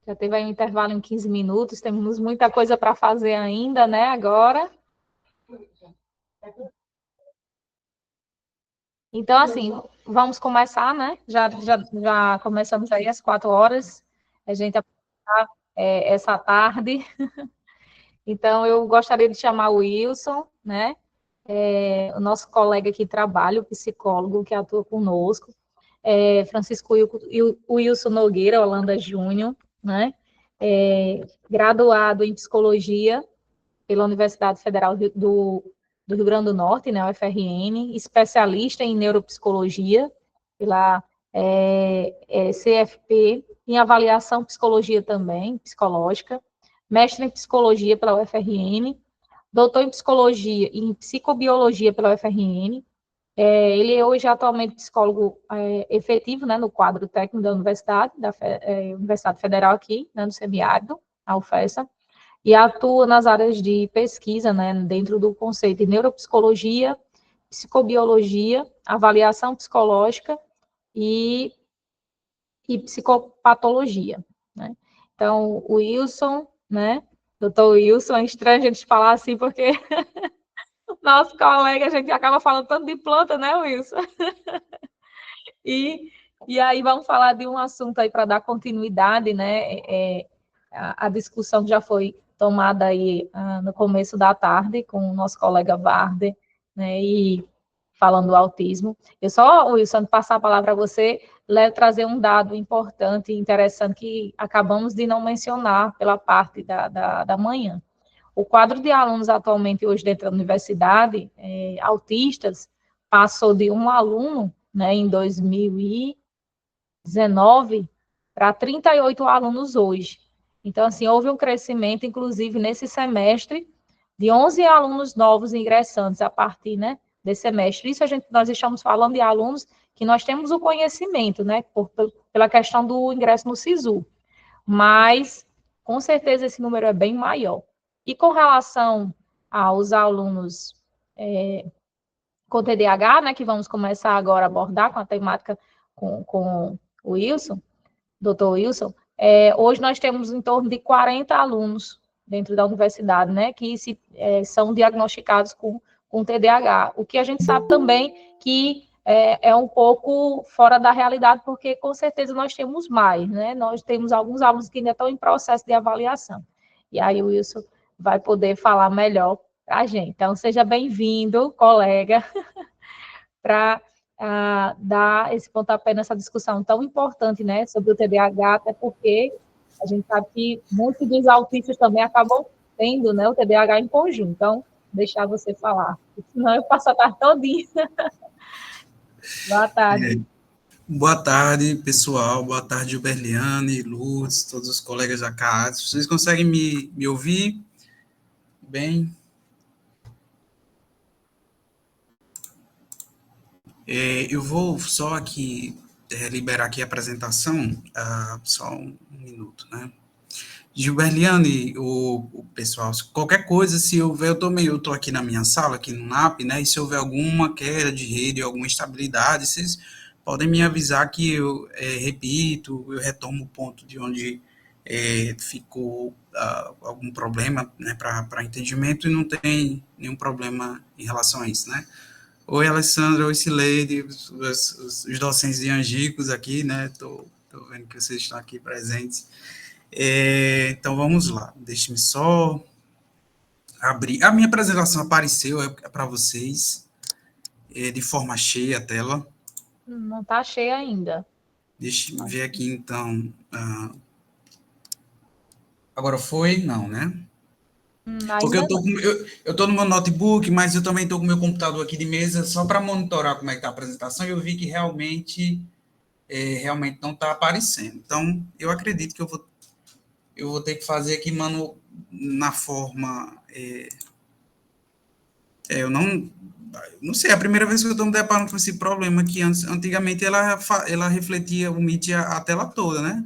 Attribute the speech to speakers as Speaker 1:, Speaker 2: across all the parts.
Speaker 1: Já teve aí um intervalo em 15 minutos, temos muita coisa para fazer ainda, né, agora. Então, assim, vamos começar, né? Já começamos aí às 4 horas, a gente aproveitar essa tarde. Então, eu gostaria de chamar o Wilson, né? O nosso colega aqui de trabalho, o psicólogo que atua conosco, Francisco Wilson Nogueira Holanda Júnior, né? Graduado em psicologia pela Universidade Federal do Rio Grande do Norte, né, UFRN, especialista em neuropsicologia pela CFP, em avaliação psicologia também, psicológica, mestre em psicologia pela UFRN, doutor em psicologia e em psicobiologia pela UFRN. Ele é hoje atualmente psicólogo efetivo, né, no quadro técnico da Universidade, Universidade Federal aqui, né, no semiárido, a UFESA, e atua nas áreas de pesquisa, né, dentro do conceito de neuropsicologia, psicobiologia, avaliação psicológica e, e psicopatologia, né? Então, o Wilson, né, doutor Wilson, é estranho a gente falar assim, porque nosso colega, a gente acaba falando tanto de planta, né, Wilson? E, e aí vamos falar de um assunto aí para dar continuidade, né, a discussão que já foi tomada aí no começo da tarde com o nosso colega Varder, né, e falando do autismo. Eu só, Wilson, passar a palavra a você, trazer um dado importante e interessante que acabamos de não mencionar pela parte da manhã. O quadro de alunos atualmente hoje dentro da universidade, autistas, passou de um aluno, né, em 2019 para 38 alunos hoje. Então, assim, houve um crescimento, inclusive, nesse semestre, de 11 alunos novos ingressantes a partir, né, desse semestre. Isso nós estamos falando de alunos que nós temos o conhecimento, né, pela questão do ingresso no SISU. Mas, com certeza, esse número é bem maior. E com relação aos alunos com TDAH, né, que vamos começar agora a abordar com a temática com o Wilson, doutor Wilson, hoje nós temos em torno de 40 alunos dentro da universidade, né, que são diagnosticados com TDAH. O que a gente sabe também que é um pouco fora da realidade, porque com certeza nós temos mais, né? Nós temos alguns alunos que ainda estão em processo de avaliação. E aí o Wilson vai poder falar melhor para a gente. Então, seja bem-vindo, colega, para dar esse pontapé nessa discussão tão importante, né, sobre o TDAH, até porque a gente sabe que muitos dos autistas também acabam tendo, né, o TDAH em conjunto. Então, deixar você falar, senão eu passo a tarde todinha. Boa tarde.
Speaker 2: Boa tarde, pessoal. Boa tarde, Uberliane, Luz, todos os colegas da casa. Vocês conseguem me ouvir bem? Eu vou só aqui liberar aqui a apresentação, só um minuto, né? Gilberliane, o pessoal, qualquer coisa, se houver, eu tô aqui na minha sala, aqui no NAP, né, e se houver alguma queda de rede, alguma instabilidade, vocês podem me avisar que eu repito, eu retomo o ponto de onde ficou algum problema, né, para entendimento, e não tem nenhum problema em relação a isso, né. Oi, Alessandra, oi, Cileide, os docentes de Angicos aqui, né, tô vendo que vocês estão aqui presentes. Então, vamos lá. Deixe-me só abrir. A minha apresentação apareceu para vocês, de forma cheia a tela.
Speaker 1: Não está cheia ainda.
Speaker 2: Deixe-me ver aqui, então. Agora foi? Não, né? Porque
Speaker 1: Ainda não.
Speaker 2: eu tô no meu notebook, mas eu também estou com o meu computador aqui de mesa, só para monitorar como é que está a apresentação, e eu vi que realmente não está aparecendo. Então, eu acredito que eu vou ter que fazer aqui, mano, na forma... eu não sei, é a primeira vez que eu estou me deparando com esse problema, que antigamente ela refletia o Meet a tela toda, né?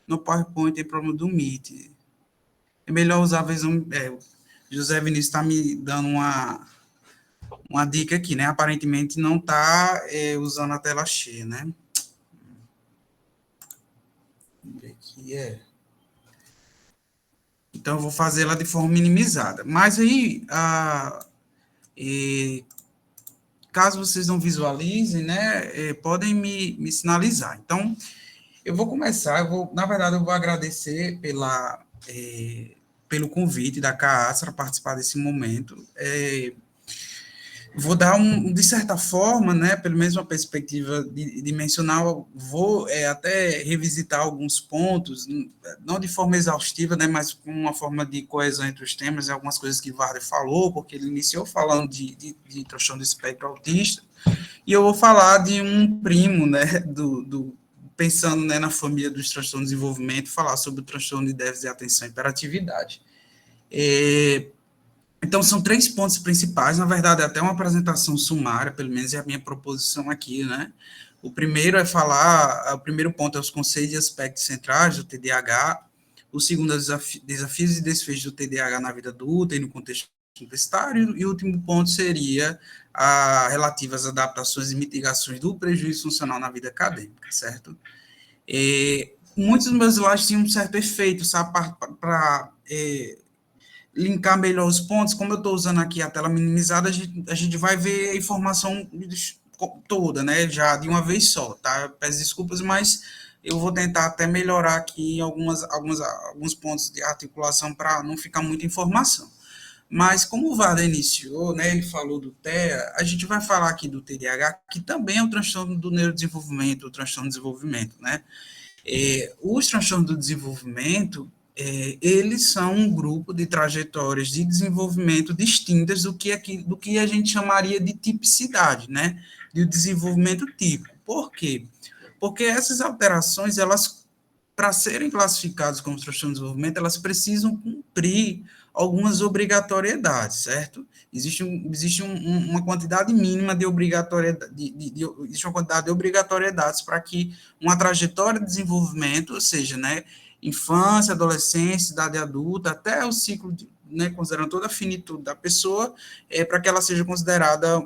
Speaker 2: No PowerPoint tem problema do Meet. É melhor usar a versão... José Vinícius está me dando uma dica aqui, né? Aparentemente não está usando a tela cheia, né? Vamos ver aqui, Então, eu vou fazê-la de forma minimizada. Mas aí, caso vocês não visualizem, né, podem me sinalizar. Então, eu vou começar, na verdade, eu vou agradecer pelo convite da CAAS para participar desse momento. Vou dar de certa forma, né, pelo menos uma perspectiva dimensional, vou até revisitar alguns pontos, não de forma exaustiva, né, mas com uma forma de coesão entre os temas, e algumas coisas que Varder falou, porque ele iniciou falando de transtorno do espectro autista, e eu vou falar de um primo, né, pensando, né, na família dos transtornos de desenvolvimento, falar sobre o transtorno de déficit de atenção e hiperatividade. Então, são 3 pontos principais, na verdade, é até uma apresentação sumária, pelo menos é a minha proposição aqui, né? O primeiro o primeiro ponto é os conceitos e aspectos centrais do TDAH, o segundo é os desafios e desfechos do TDAH na vida adulta e no contexto universitário, e o último ponto seria relativo às adaptações e mitigações do prejuízo funcional na vida acadêmica, certo? Muitos dos meus slides tinham um certo efeito, sabe, para linkar melhor os pontos. Como eu estou usando aqui a tela minimizada, a gente vai ver a informação toda, né, já de uma vez só, tá? Eu peço desculpas, mas eu vou tentar até melhorar aqui alguns pontos de articulação para não ficar muita informação. Mas como o Varda iniciou, né, ele falou do TEA, a gente vai falar aqui do TDAH, que também é o transtorno do neurodesenvolvimento, o transtorno do desenvolvimento, né? Os transtornos do desenvolvimento, eles são um grupo de trajetórias de desenvolvimento distintas do que a gente chamaria de tipicidade, né? De desenvolvimento típico. Por quê? Porque essas alterações, elas, para serem classificadas como transtorno de desenvolvimento, elas precisam cumprir algumas obrigatoriedades, certo? Existe uma quantidade mínima de obrigatoriedade, existe uma quantidade de obrigatoriedades para que uma trajetória de desenvolvimento, ou seja, né, infância, adolescência, idade adulta, até o ciclo, né, considerando toda a finitude da pessoa, para que ela seja considerada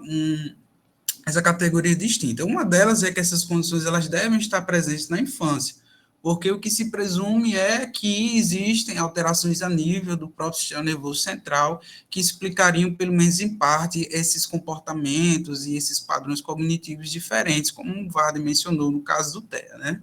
Speaker 2: essa categoria distinta. Uma delas é que essas condições elas devem estar presentes na infância, porque o que se presume é que existem alterações a nível do próprio sistema nervoso central que explicariam, pelo menos em parte, esses comportamentos e esses padrões cognitivos diferentes, como o Vardy mencionou no caso do TEA, né?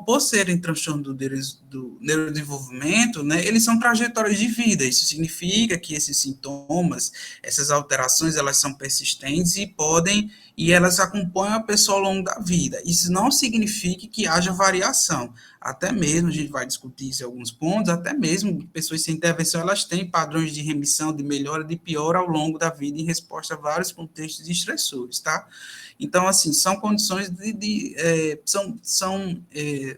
Speaker 2: Por serem transtorno do neurodesenvolvimento, né, eles são trajetórias de vida. Isso significa que esses sintomas, essas alterações, elas são persistentes e elas acompanham a pessoa ao longo da vida. Isso não significa que haja variação. Até mesmo, a gente vai discutir isso em alguns pontos, até mesmo pessoas sem intervenção, elas têm padrões de remissão, de melhora, de piora ao longo da vida em resposta a vários contextos de estressores, tá? Então, assim, são condições são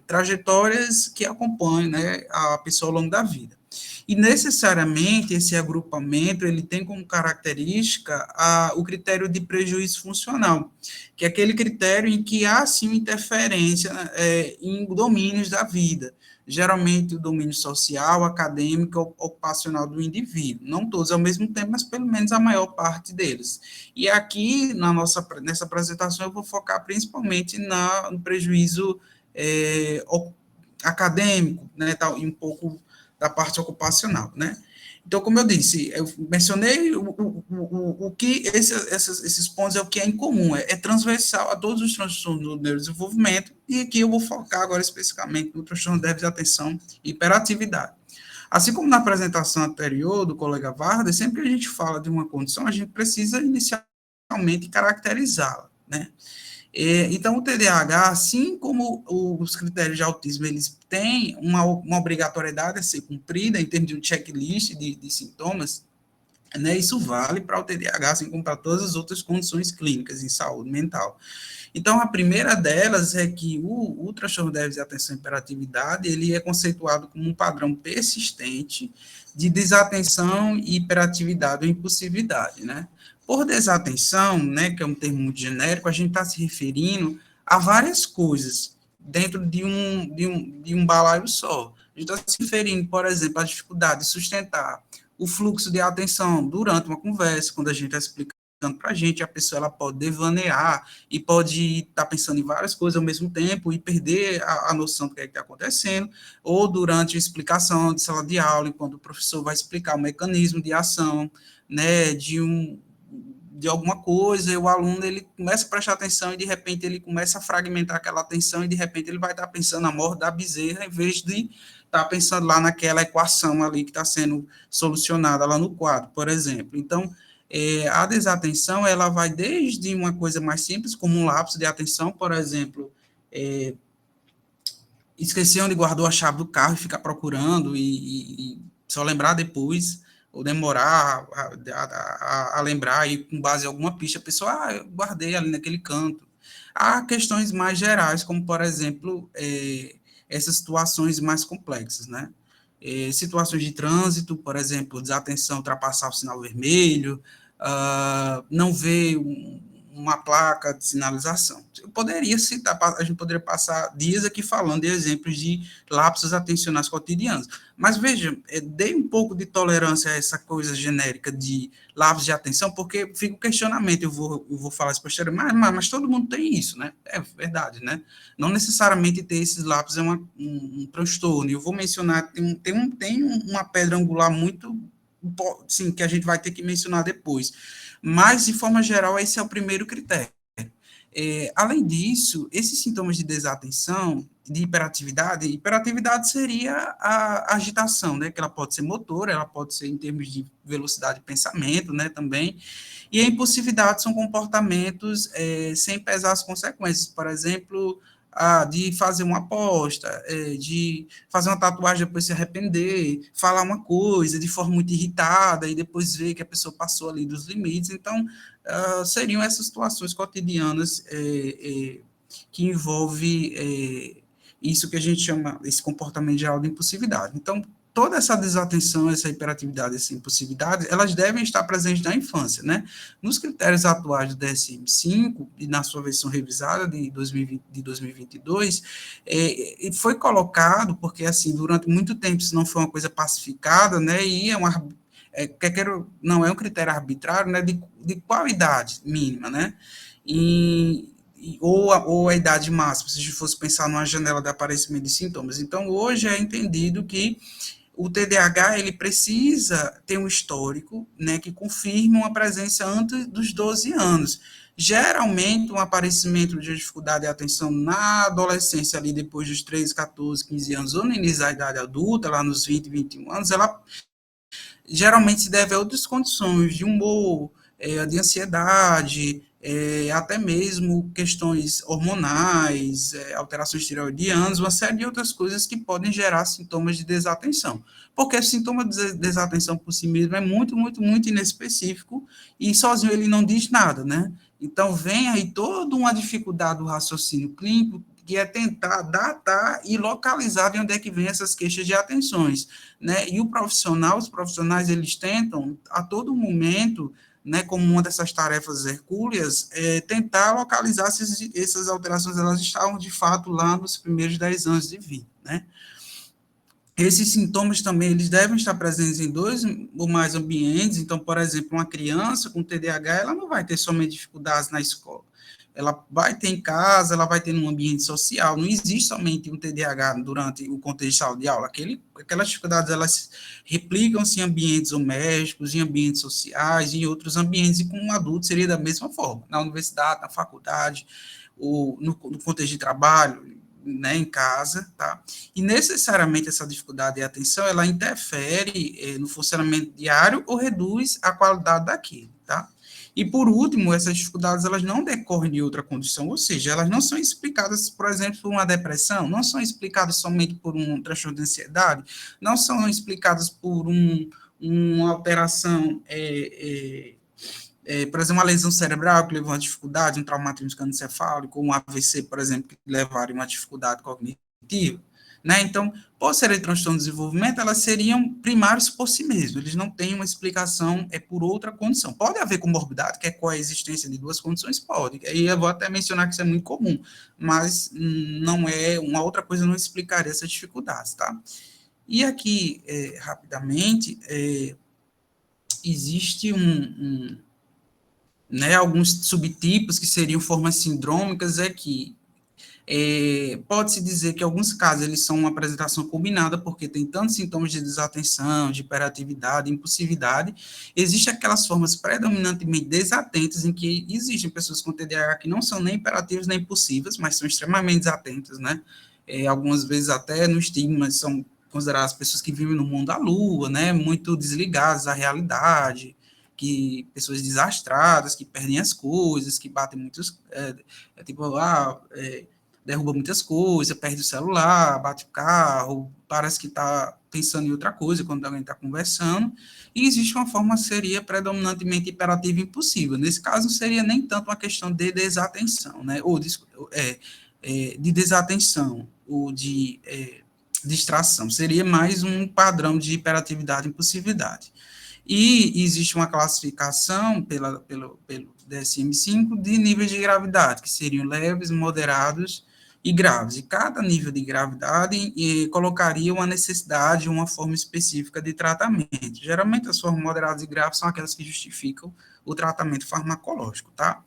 Speaker 2: trajetórias que acompanham, né, a pessoa ao longo da vida. E, necessariamente, esse agrupamento, ele tem como característica o critério de prejuízo funcional, que é aquele critério em que há, sim, interferência em domínios da vida, geralmente o domínio social, acadêmico, ocupacional do indivíduo. Não todos ao mesmo tempo, mas pelo menos a maior parte deles. E aqui, nessa apresentação, eu vou focar principalmente no prejuízo acadêmico, né, e um pouco da parte ocupacional, né? Então, como eu disse, eu mencionei o que esses pontos é o que é em comum, é transversal a todos os transtornos do neurodesenvolvimento, e aqui eu vou focar agora especificamente no transtorno de déficit de atenção e hiperatividade. Assim como na apresentação anterior do colega Varda, sempre que a gente fala de uma condição, a gente precisa inicialmente caracterizá-la, né? Então, o TDAH, assim como os critérios de autismo, eles têm uma obrigatoriedade a ser cumprida em termos de um checklist de sintomas, né? Isso vale para o TDAH, assim como para todas as outras condições clínicas em saúde mental. Então, a primeira delas é que o transtorno de déficit de atenção e hiperatividade, ele é conceituado como um padrão persistente de desatenção e hiperatividade ou impulsividade, né? Por desatenção, né, que é um termo muito genérico, a gente está se referindo a várias coisas dentro de um balaio só. A gente está se referindo, por exemplo, à dificuldade de sustentar o fluxo de atenção durante uma conversa, quando a gente está explicando explicando para a gente, a pessoa ela pode devanear e pode estar pensando em várias coisas ao mesmo tempo e perder a noção do que é que está acontecendo, ou durante a explicação de sala de aula, enquanto o professor vai explicar o mecanismo de ação, né, de alguma coisa, e o aluno ele começa a prestar atenção e de repente ele começa a fragmentar aquela atenção e de repente ele vai estar pensando na morte da bezerra em vez de estar pensando lá naquela equação ali que está sendo solucionada lá no quadro, por exemplo. Então, a desatenção, ela vai desde uma coisa mais simples, como um lapso de atenção, por exemplo, esquecer onde guardou a chave do carro e ficar procurando e só lembrar depois, ou demorar a lembrar e com base em alguma pista, a pessoa, eu guardei ali naquele canto. Há questões mais gerais, como, por exemplo, essas situações mais complexas, né? Situações de trânsito, por exemplo, desatenção, ultrapassar o sinal vermelho, não ver uma placa de sinalização. Eu poderia citar, a gente poderia passar dias aqui falando de exemplos de lapsos atencionais cotidianos, mas veja, dei um pouco de tolerância a essa coisa genérica de lapsos de atenção, porque fica o questionamento, eu vou falar isso posteriormente, mas todo mundo tem isso, né? É verdade, né? Não necessariamente ter esses lapsos é um transtorno, eu vou mencionar, tem uma pedra angular muito, sim, que a gente vai ter que mencionar depois, mas, de forma geral, esse é o primeiro critério. Além disso, esses sintomas de desatenção, de hiperatividade seria a agitação, né, que ela pode ser motora, ela pode ser em termos de velocidade de pensamento, né, também, e a impulsividade são comportamentos sem pesar as consequências, por exemplo, de fazer uma aposta, de fazer uma tatuagem depois se arrepender, falar uma coisa de forma muito irritada e depois ver que a pessoa passou ali dos limites. Então, seriam essas situações cotidianas que envolve isso que a gente chama, esse comportamento geral de impulsividade. Então, toda essa desatenção, essa hiperatividade, essa impulsividade, elas devem estar presentes na infância, né? Nos critérios atuais do DSM-5, e na sua versão revisada de 2022, foi colocado, porque, assim, durante muito tempo isso não foi uma coisa pacificada, né? E não é um critério arbitrário, né? De qualidade mínima, né? Ou a idade máxima, se a gente fosse pensar numa janela de aparecimento de sintomas. Então, hoje é entendido que o TDAH ele precisa ter um histórico, né, que confirme uma presença antes dos 12 anos. Geralmente, um aparecimento de dificuldade de atenção na adolescência, ali depois dos 13, 14, 15 anos, ou no início da idade adulta, lá nos 20, 21 anos, ela geralmente se deve a outras condições de humor, de ansiedade, até mesmo questões hormonais, alterações tireoidianas, uma série de outras coisas que podem gerar sintomas de desatenção. Porque o sintoma de desatenção por si mesmo é muito, muito, muito inespecífico e sozinho ele não diz nada, né? Então, vem aí toda uma dificuldade do raciocínio clínico, que é tentar datar e localizar de onde é que vem essas queixas de atenções, né? E os profissionais, eles tentam a todo momento, né, como uma dessas tarefas hercúleas, tentar localizar se essas alterações elas estavam de fato lá nos primeiros 10 anos de vida, né? Esses sintomas também, eles devem estar presentes em 2 ou mais ambientes. Então, por exemplo, uma criança com TDAH, ela não vai ter somente dificuldades na escola. Ela vai ter em casa, ela vai ter num ambiente social. Não existe somente um TDAH durante o contexto de sala de aula. Aquelas dificuldades, elas replicam-se em ambientes domésticos, em ambientes sociais, em outros ambientes, e com um adulto seria da mesma forma. Na universidade, na faculdade, ou no contexto de trabalho, né, em casa, tá? E necessariamente essa dificuldade de atenção, ela interfere no funcionamento diário ou reduz a qualidade daquilo, tá? E por último, essas dificuldades, elas não decorrem de outra condição, ou seja, elas não são explicadas, por exemplo, por uma depressão, não são explicadas somente por um transtorno de ansiedade, não são explicadas por uma alteração por exemplo, uma lesão cerebral que levou a uma dificuldade, um traumatismo encefálico, um AVC, por exemplo, que levaram a uma dificuldade cognitiva, né? Então, por serem transtorno de desenvolvimento, elas seriam primários por si mesmos, eles não têm uma explicação por outra condição. Pode haver comorbidade, que é coexistência de duas condições? Pode, e eu vou até mencionar que isso é muito comum, mas não é, uma outra coisa não explicaria essas dificuldades, tá? E aqui, rapidamente, existe né, alguns subtipos que seriam formas sindrômicas é que pode-se dizer que, em alguns casos, eles são uma apresentação combinada, porque tem tantos sintomas de desatenção, de hiperatividade, impulsividade. Existem aquelas formas predominantemente desatentas, em que existem pessoas com TDAH que não são nem hiperativas nem impulsivas, mas são extremamente desatentas, né? Algumas vezes até no estigma são consideradas pessoas que vivem no mundo da lua, né? Muito desligadas da realidade, que pessoas desastradas, que perdem as coisas, que batem muitos, derruba muitas coisas, perde o celular, bate o carro, parece que está pensando em outra coisa quando alguém está conversando, e existe uma forma que seria predominantemente hiperativa e impulsiva. Nesse caso, não seria nem tanto uma questão de desatenção, né, ou de desatenção, ou de distração, seria mais um padrão de hiperatividade e impulsividade. E existe uma classificação pelo DSM-5 de níveis de gravidade, que seriam leves, moderados e graves. E cada nível de gravidade colocaria uma necessidade, uma forma específica de tratamento. Geralmente, as formas moderadas e graves são aquelas que justificam o tratamento farmacológico, tá?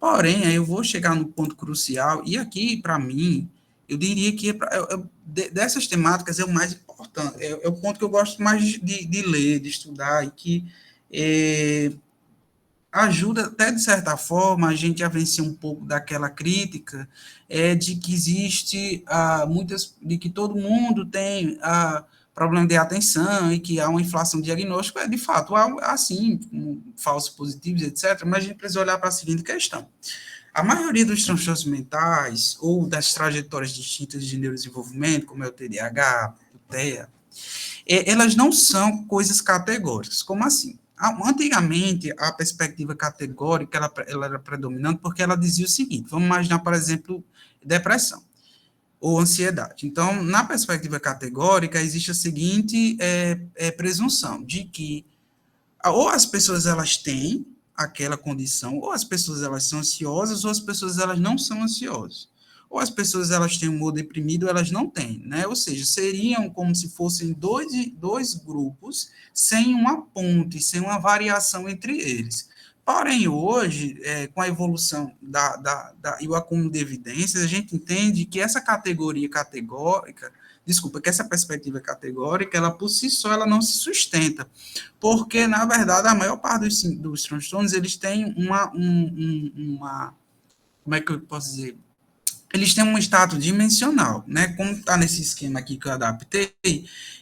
Speaker 2: Porém, aí eu vou chegar no ponto crucial, e aqui, para mim, eu diria que dessas temáticas é o mais importante, é o ponto que eu gosto mais de ler, de estudar, e que ajuda até, de certa forma, a gente a vencer um pouco daquela crítica de que existe de que todo mundo tem problema de atenção e que há uma inflação diagnóstica, de fato, há assim, como falsos positivos, etc., mas a gente precisa olhar para a seguinte questão. A maioria dos transtornos mentais ou das trajetórias distintas de neurodesenvolvimento, como é o TDAH, o TEA, elas não são coisas categóricas. Como assim? Antigamente, a perspectiva categórica ela era predominante porque ela dizia o seguinte: vamos imaginar, por exemplo, depressão ou ansiedade. Então, na perspectiva categórica, existe a seguinte presunção de que ou as pessoas elas têm aquela condição, ou as pessoas elas são ansiosas, ou as pessoas elas não são ansiosas. Ou as pessoas elas têm humor deprimido, ou elas não têm, né? Ou seja, seriam como se fossem dois grupos sem uma ponte, sem uma variação entre eles. Porém, hoje, com a evolução e o acúmulo de evidências, a gente entende que essa categoria categórica, desculpa, que essa perspectiva categórica, ela por si só, ela não se sustenta, porque, na verdade, a maior parte dos transtornos, eles têm como é que eu posso dizer? Eles têm um status dimensional, né? Como está nesse esquema aqui que eu adaptei,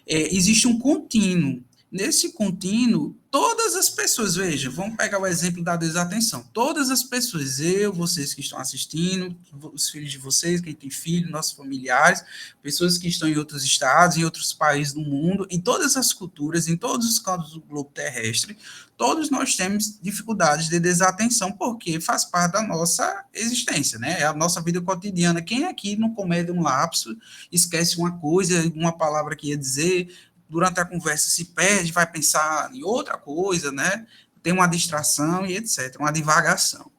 Speaker 2: existe um contínuo. Nesse contínuo, todas as pessoas, veja, vamos pegar o exemplo da desatenção. Todas as pessoas, vocês que estão assistindo, os filhos de vocês, quem tem filho, nossos familiares, pessoas que estão em outros estados, em outros países do mundo, em todas as culturas, em todos os cantos do globo terrestre, todos nós temos dificuldades de desatenção, porque faz parte da nossa existência, né? É a nossa vida cotidiana. Quem aqui não comete um lapso, esquece uma coisa, uma palavra que ia dizer, durante a conversa se perde, vai pensar em outra coisa, né? Tem uma distração e etc., uma divagação.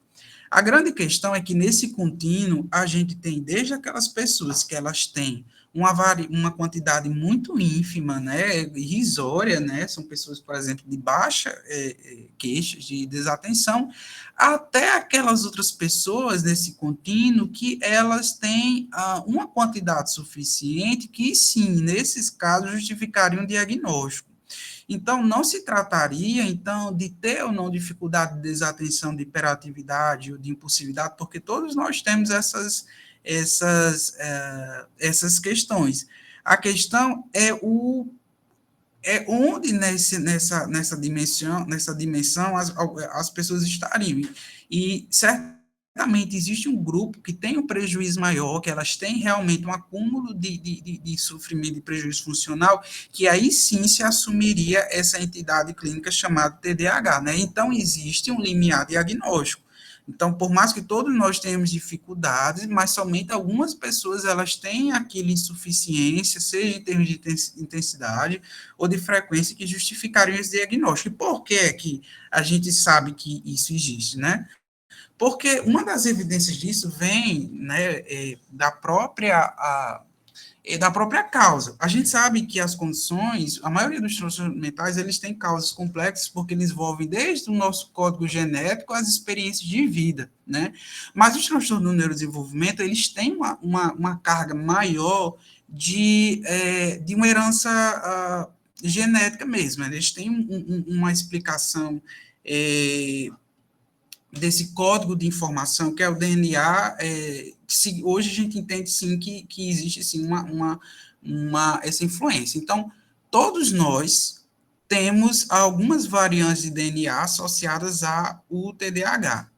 Speaker 2: A grande questão é que nesse contínuo a gente tem desde aquelas pessoas que elas têm uma quantidade muito ínfima, né, irrisória, né, são pessoas, por exemplo, de baixa queixas de desatenção, até aquelas outras pessoas nesse contínuo que elas têm uma quantidade suficiente que, sim, nesses casos, justificariam um diagnóstico. Então, não se trataria, então, de ter ou não dificuldade de desatenção, de hiperatividade ou de impulsividade, porque todos nós temos essas questões. A questão é onde nessa dimensão as pessoas estariam. E certamente existe um grupo que tem um prejuízo maior, que elas têm realmente um acúmulo de sofrimento e prejuízo funcional, que aí sim se assumiria essa entidade clínica chamada TDAH, né? Então, existe um limiar diagnóstico. Então, por mais que todos nós tenhamos dificuldades, mas somente algumas pessoas elas têm aquela insuficiência, seja em termos de intensidade ou de frequência, que justificariam esse diagnóstico. E por que é que a gente sabe que isso existe, né? Porque uma das evidências disso vem, né, da própria da própria causa. A gente sabe que as condições, a maioria dos transtornos mentais, eles têm causas complexas porque eles envolvem desde o nosso código genético às experiências de vida, né? Mas os transtornos do neurodesenvolvimento, eles têm uma carga maior de uma herança genética mesmo, né? Eles têm uma explicação desse código de informação, que é o DNA, hoje a gente entende, sim, que existe, sim, essa influência. Então, todos nós temos algumas variantes de DNA associadas ao TDAH,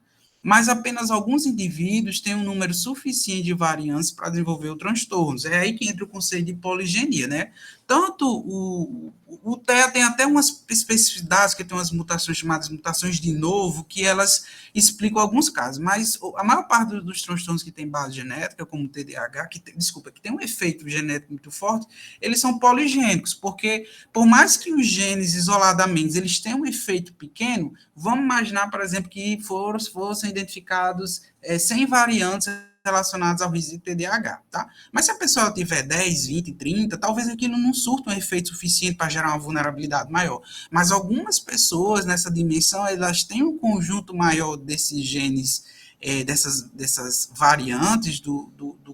Speaker 2: mas apenas alguns indivíduos têm um número suficiente de variantes para desenvolver o transtorno. É aí que entra o conceito de poligenia, né? Tanto o TEA tem até umas especificidades, que tem umas mutações chamadas mutações de novo, que elas explicam alguns casos, mas a maior parte dos transtornos que tem base genética, como o TDAH, que tem um efeito genético muito forte, eles são poligênicos, porque por mais que os genes isoladamente eles tenham um efeito pequeno, vamos imaginar, por exemplo, que fossem identificados 100 variantes relacionadas ao risco de TDAH, tá? Mas se a pessoa tiver 10, 20, 30, talvez aquilo não surta um efeito suficiente para gerar uma vulnerabilidade maior. Mas algumas pessoas nessa dimensão, elas têm um conjunto maior desses genes, dessas variantes do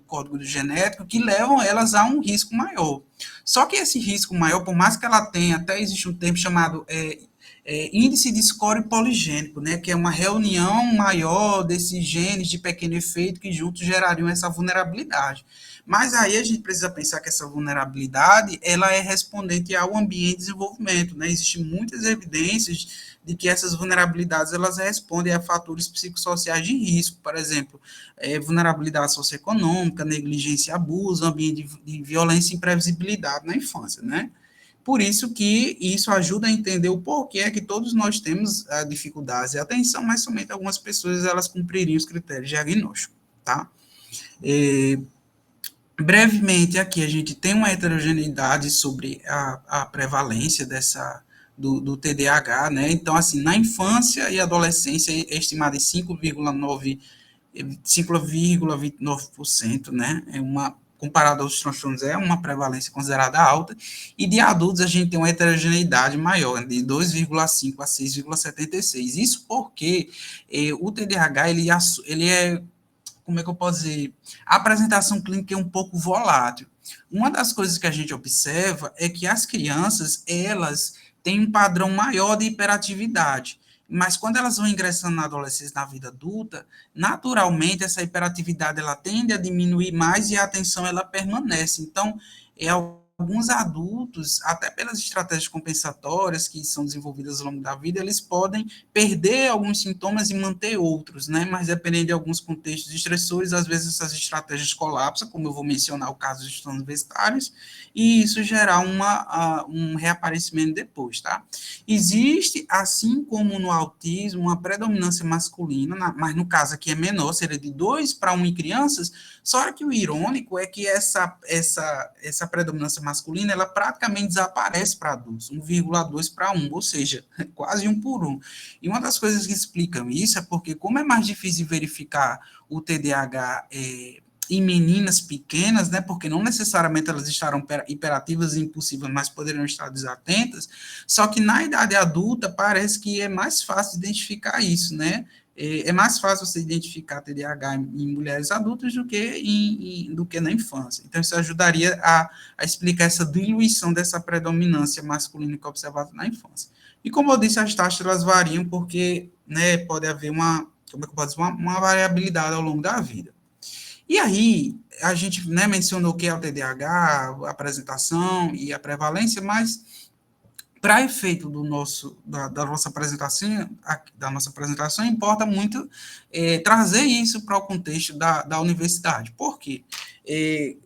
Speaker 2: código genético, que levam elas a um risco maior. Só que esse risco maior, por mais que ela tenha, até existe um termo chamado índice de score poligênico, né, que é uma reunião maior desses genes de pequeno efeito que juntos gerariam essa vulnerabilidade. Mas aí a gente precisa pensar que essa vulnerabilidade, ela é respondente ao ambiente de desenvolvimento, né? Existem muitas evidências de que essas vulnerabilidades, elas respondem a fatores psicossociais de risco, por exemplo, vulnerabilidade socioeconômica, negligência e abuso, ambiente de violência e imprevisibilidade na infância, né? Por isso que isso ajuda a entender o porquê é que todos nós temos dificuldades e atenção, mas somente algumas pessoas elas cumpririam os critérios de diagnóstico, tá? Brevemente, aqui a gente tem uma heterogeneidade sobre a prevalência do TDAH, né? Então, assim, na infância e adolescência é estimada em 5,29%, né? Comparado aos transtornos, é uma prevalência considerada alta, e de adultos a gente tem uma heterogeneidade maior, de 2,5 a 6,76. Isso porque o TDAH, ele é, como é que eu posso dizer, a apresentação clínica é um pouco volátil. Uma das coisas que a gente observa é que as crianças, elas têm um padrão maior de hiperatividade, mas quando elas vão ingressando na adolescência, na vida adulta, naturalmente essa hiperatividade ela tende a diminuir mais e a atenção ela permanece. Então, alguns adultos, até pelas estratégias compensatórias que são desenvolvidas ao longo da vida, eles podem perder alguns sintomas e manter outros, né? Mas dependendo de alguns contextos estressores, às vezes essas estratégias colapsam, como eu vou mencionar o caso dos transtornos universitários, e isso gerar um reaparecimento depois, tá? Existe, assim como no autismo, uma predominância masculina, mas no caso aqui é menor, seria de 2 para 1 em crianças, só que o irônico é que essa predominância masculina, ela praticamente desaparece para adultos, 1,2 para 1, ou seja, quase 1 por 1. E uma das coisas que explicam isso é porque, como é mais difícil verificar o TDAH em meninas pequenas, né, porque não necessariamente elas estarão hiperativas e impulsivas, mas poderiam estar desatentas, só que na idade adulta parece que é mais fácil identificar isso, né? É mais fácil você identificar TDAH em mulheres adultas do que na infância. Então, isso ajudaria a explicar essa diluição dessa predominância masculina que é observada na infância. E, como eu disse, as taxas elas variam porque, né, pode haver uma variabilidade ao longo da vida. E aí, a gente, né, mencionou que é o TDAH, a apresentação e a prevalência, mas para efeito da nossa apresentação, importa muito trazer isso para o contexto da universidade. Por quê?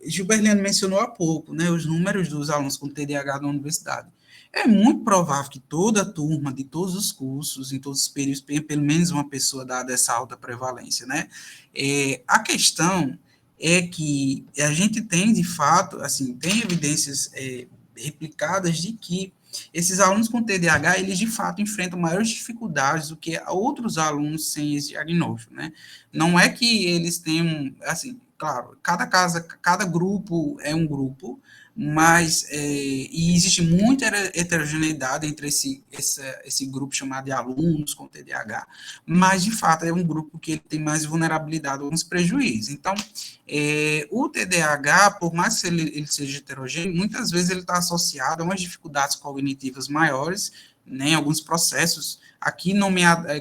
Speaker 2: Gilberliano mencionou há pouco, né, os números dos alunos com TDAH na universidade. É muito provável que toda a turma de todos os cursos, em todos os períodos, tenha pelo menos uma pessoa dada essa alta prevalência, né? A questão é que a gente tem, de fato, assim, tem evidências replicadas de que esses alunos com TDAH, eles de fato enfrentam maiores dificuldades do que outros alunos sem esse diagnóstico, né? Não é que eles tenham, assim, claro, cada grupo é um grupo, mas e existe muita heterogeneidade entre esse grupo chamado de alunos com TDAH, mas de fato é um grupo que ele tem mais vulnerabilidade a alguns prejuízos. Então, o TDAH, por mais que ele seja heterogêneo, muitas vezes ele está associado a umas dificuldades cognitivas maiores, né, em alguns processos. Aqui,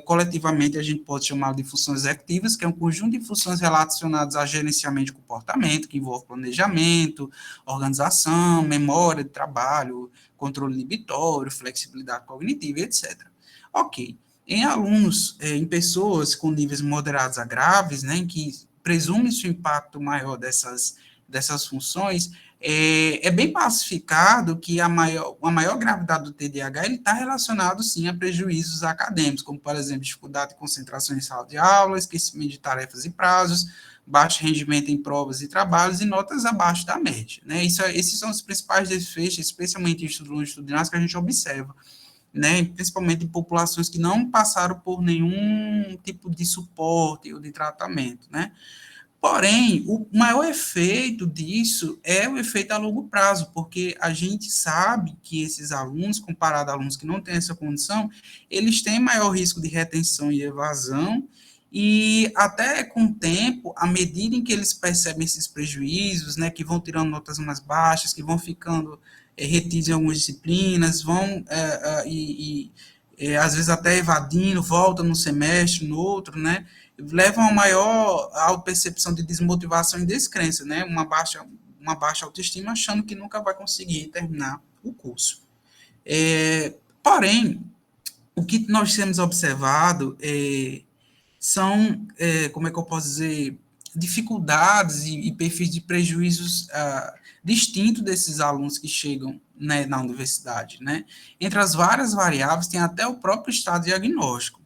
Speaker 2: coletivamente, a gente pode chamar de funções executivas, que é um conjunto de funções relacionadas a gerenciamento de comportamento, que envolve planejamento, organização, memória de trabalho, controle inibitório, flexibilidade cognitiva, etc. Ok. Em alunos, em pessoas com níveis moderados a graves, né, em que presume-se o impacto maior dessas funções, é bem pacificado que a maior gravidade do TDAH está relacionado, sim, a prejuízos acadêmicos, como, por exemplo, dificuldade de concentração em sala de aula, esquecimento de tarefas e prazos, baixo rendimento em provas e trabalhos e notas abaixo da média. Né? Esses são os principais desfechos, especialmente em estudos longitudinais, que a gente observa, né? Principalmente em populações que não passaram por nenhum tipo de suporte ou de tratamento, né? Porém, o maior efeito disso é o efeito a longo prazo, porque a gente sabe que esses alunos, comparado a alunos que não têm essa condição, eles têm maior risco de retenção e evasão, e até com o tempo, à medida em que eles percebem esses prejuízos, né, que vão tirando notas mais baixas, que vão ficando retidos em algumas disciplinas, vão, às vezes até evadindo, volta num semestre, no outro, né, levam a maior auto-percepção de desmotivação e descrença, né? Uma baixa autoestima, achando que nunca vai conseguir terminar o curso. Porém, o que nós temos observado são, como é que eu posso dizer, dificuldades e perfis de prejuízos distintos desses alunos que chegam, né, na universidade, né? Entre as várias variáveis, tem até o próprio estado diagnóstico.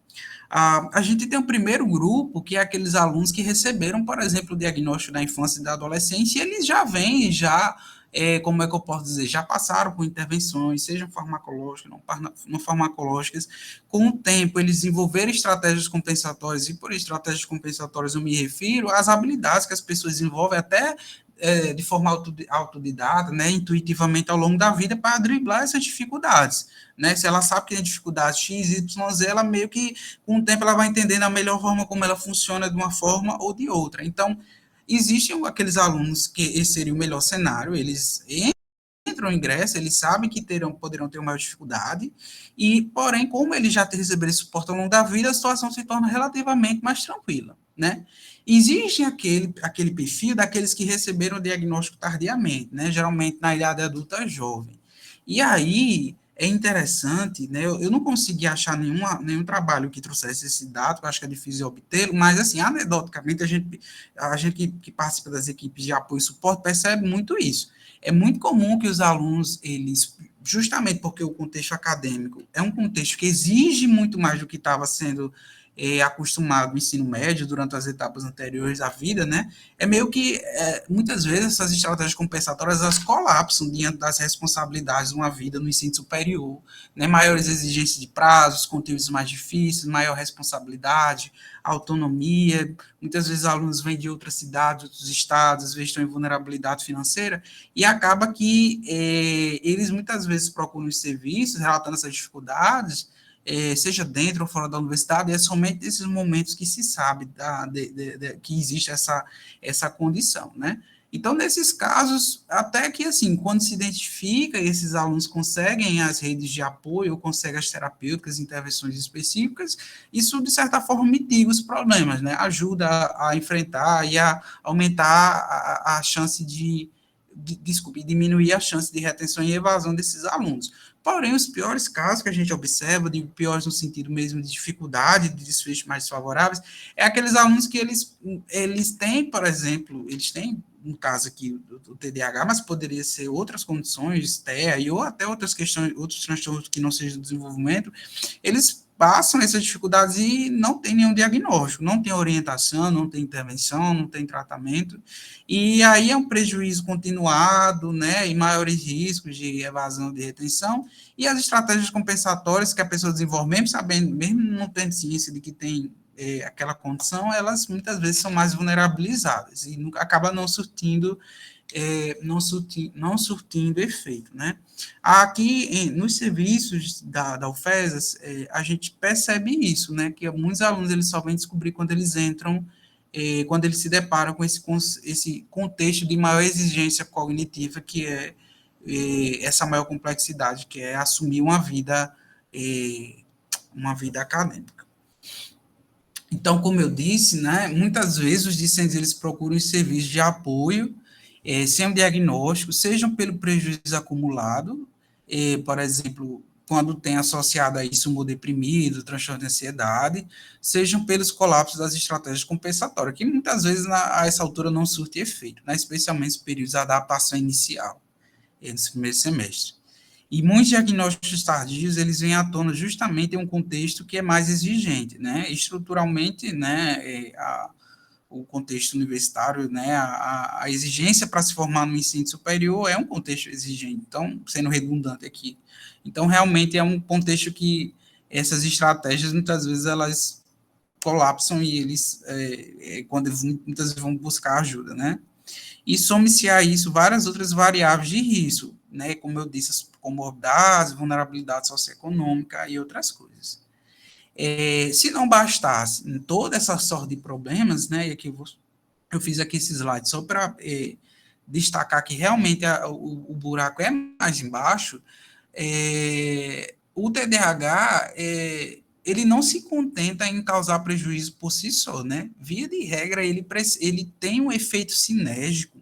Speaker 2: A gente tem um primeiro grupo, que é aqueles alunos que receberam, por exemplo, o diagnóstico da infância e da adolescência, e eles já vêm, como é que eu posso dizer, já passaram por intervenções, sejam farmacológicas, não farmacológicas. Com o tempo, eles desenvolveram estratégias compensatórias, e por estratégias compensatórias eu me refiro às habilidades que as pessoas desenvolvem até de forma autodidata, né, intuitivamente ao longo da vida, para driblar essas dificuldades. Né? Se ela sabe que tem dificuldade X, Y, Z, ela meio que, com o tempo, ela vai entendendo a melhor forma como ela funciona de uma forma ou de outra. Então, existem aqueles alunos que esse seria o melhor cenário, eles entram, ingressam, eles sabem que poderão ter uma dificuldade, e, porém, como eles já receberam esse suporte ao longo da vida, a situação se torna relativamente mais tranquila, né? Existe aquele perfil daqueles que receberam o diagnóstico tardiamente, né? Geralmente na idade adulta jovem. E aí é interessante, né? Eu não consegui achar nenhum trabalho que trouxesse esse dado, eu acho que é difícil obtê-lo, mas, assim, anedoticamente, a gente que participa das equipes de apoio e suporte percebe muito isso. É muito comum que os alunos, eles, justamente porque o contexto acadêmico é um contexto que exige muito mais do que estava sendo acostumado no ensino médio durante as etapas anteriores à vida, né? É meio que, muitas vezes, essas estratégias compensatórias, elas colapsam diante das responsabilidades de uma vida no ensino superior, né? Maiores exigências de prazos, conteúdos mais difíceis, maior responsabilidade, autonomia, muitas vezes alunos vêm de outras cidades, outros estados, às vezes estão em vulnerabilidade financeira, e acaba que eles muitas vezes procuram os serviços, relatando essas dificuldades, seja dentro ou fora da universidade, e é somente nesses momentos que se sabe que existe essa condição, né? Então, nesses casos, até que, assim, quando se identifica e esses alunos conseguem as redes de apoio, conseguem as terapêuticas, intervenções específicas, isso, de certa forma, mitiga os problemas, né? Ajuda a enfrentar e a aumentar a chance diminuir a chance de retenção e evasão desses alunos. Porém, os piores casos que a gente observa, de piores no sentido mesmo de dificuldade, de desfechos mais favoráveis, é aqueles alunos que eles têm, por exemplo, eles têm, no caso aqui do TDAH, mas poderia ser outras condições, TEA, ou até outras questões, outros transtornos que não sejam do desenvolvimento, eles passam essas dificuldades e não tem nenhum diagnóstico, não tem orientação, não tem intervenção, não tem tratamento, e aí é um prejuízo continuado, né, e maiores riscos de evasão de retenção, e as estratégias compensatórias que a pessoa desenvolve, mesmo sabendo, mesmo não tendo ciência de que tem aquela condição, elas muitas vezes são mais vulnerabilizadas e acaba não surtindo efeito, né? Aqui, nos serviços da UFESAS, a gente percebe isso, né? Que muitos alunos eles só vêm descobrir quando eles entram, quando eles se deparam com esse contexto de maior exigência cognitiva, que é essa maior complexidade, que é assumir uma vida acadêmica. Então, como eu disse, né, muitas vezes os discentes eles procuram serviços de apoio sem um diagnóstico, sejam pelo prejuízo acumulado, por exemplo, quando tem associado a isso humor deprimido, transtorno de ansiedade, sejam pelos colapsos das estratégias compensatórias, que muitas vezes a essa altura não surte efeito, né, especialmente nos períodos de adaptação inicial, nesse primeiro semestre. E muitos diagnósticos tardios, eles vêm à tona justamente em um contexto que é mais exigente, né? Estruturalmente, né, o contexto universitário, né, a exigência para se formar no ensino superior é um contexto exigente, então, sendo redundante aqui. Então, realmente é um contexto que essas estratégias, muitas vezes, elas colapsam e eles, quando muitas vezes vão buscar ajuda, né? E some-se a isso várias outras variáveis de risco, né, como eu disse, as comorbidades, vulnerabilidade socioeconômica e outras coisas. Se não bastasse em toda essa sorte de problemas, né, e aqui eu fiz aqui esse slide só para destacar que realmente o buraco é mais embaixo, o TDAH, ele não se contenta em causar prejuízo por si só, né? Via de regra, ele tem um efeito sinérgico,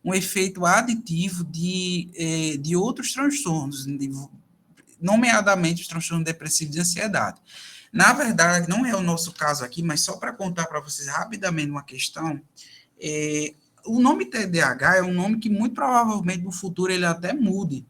Speaker 2: um efeito aditivo de outros transtornos, nomeadamente os transtornos depressivos de ansiedade. Na verdade, não é o nosso caso aqui, mas só para contar para vocês rapidamente uma questão, o nome TDAH é um nome que muito provavelmente no futuro ele até mude,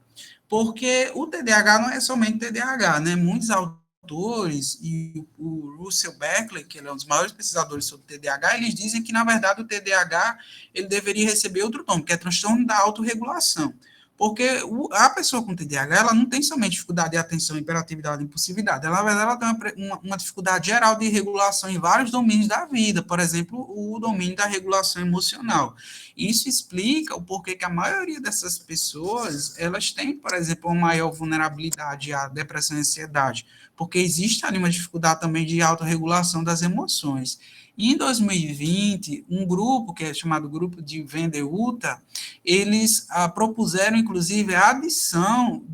Speaker 2: porque o TDAH não é somente TDAH, né? Muitos autores, e o Russell Beckley, que ele é um dos maiores pesquisadores sobre TDAH, eles dizem que, na verdade, o TDAH ele deveria receber outro nome, que é transtorno da autorregulação. Porque a pessoa com TDAH, ela não tem somente dificuldade de atenção, hiperatividade e impulsividade. Ela, na verdade, ela tem uma dificuldade geral de regulação em vários domínios da vida. Por exemplo, o domínio da regulação emocional. Isso explica o porquê que a maioria dessas pessoas, elas têm, por exemplo, uma maior vulnerabilidade à depressão e ansiedade. Porque existe ali uma dificuldade também de autorregulação das emoções. E em 2020, um grupo, que é chamado Grupo de Venn-Delta, eles propuseram, inclusive, a adição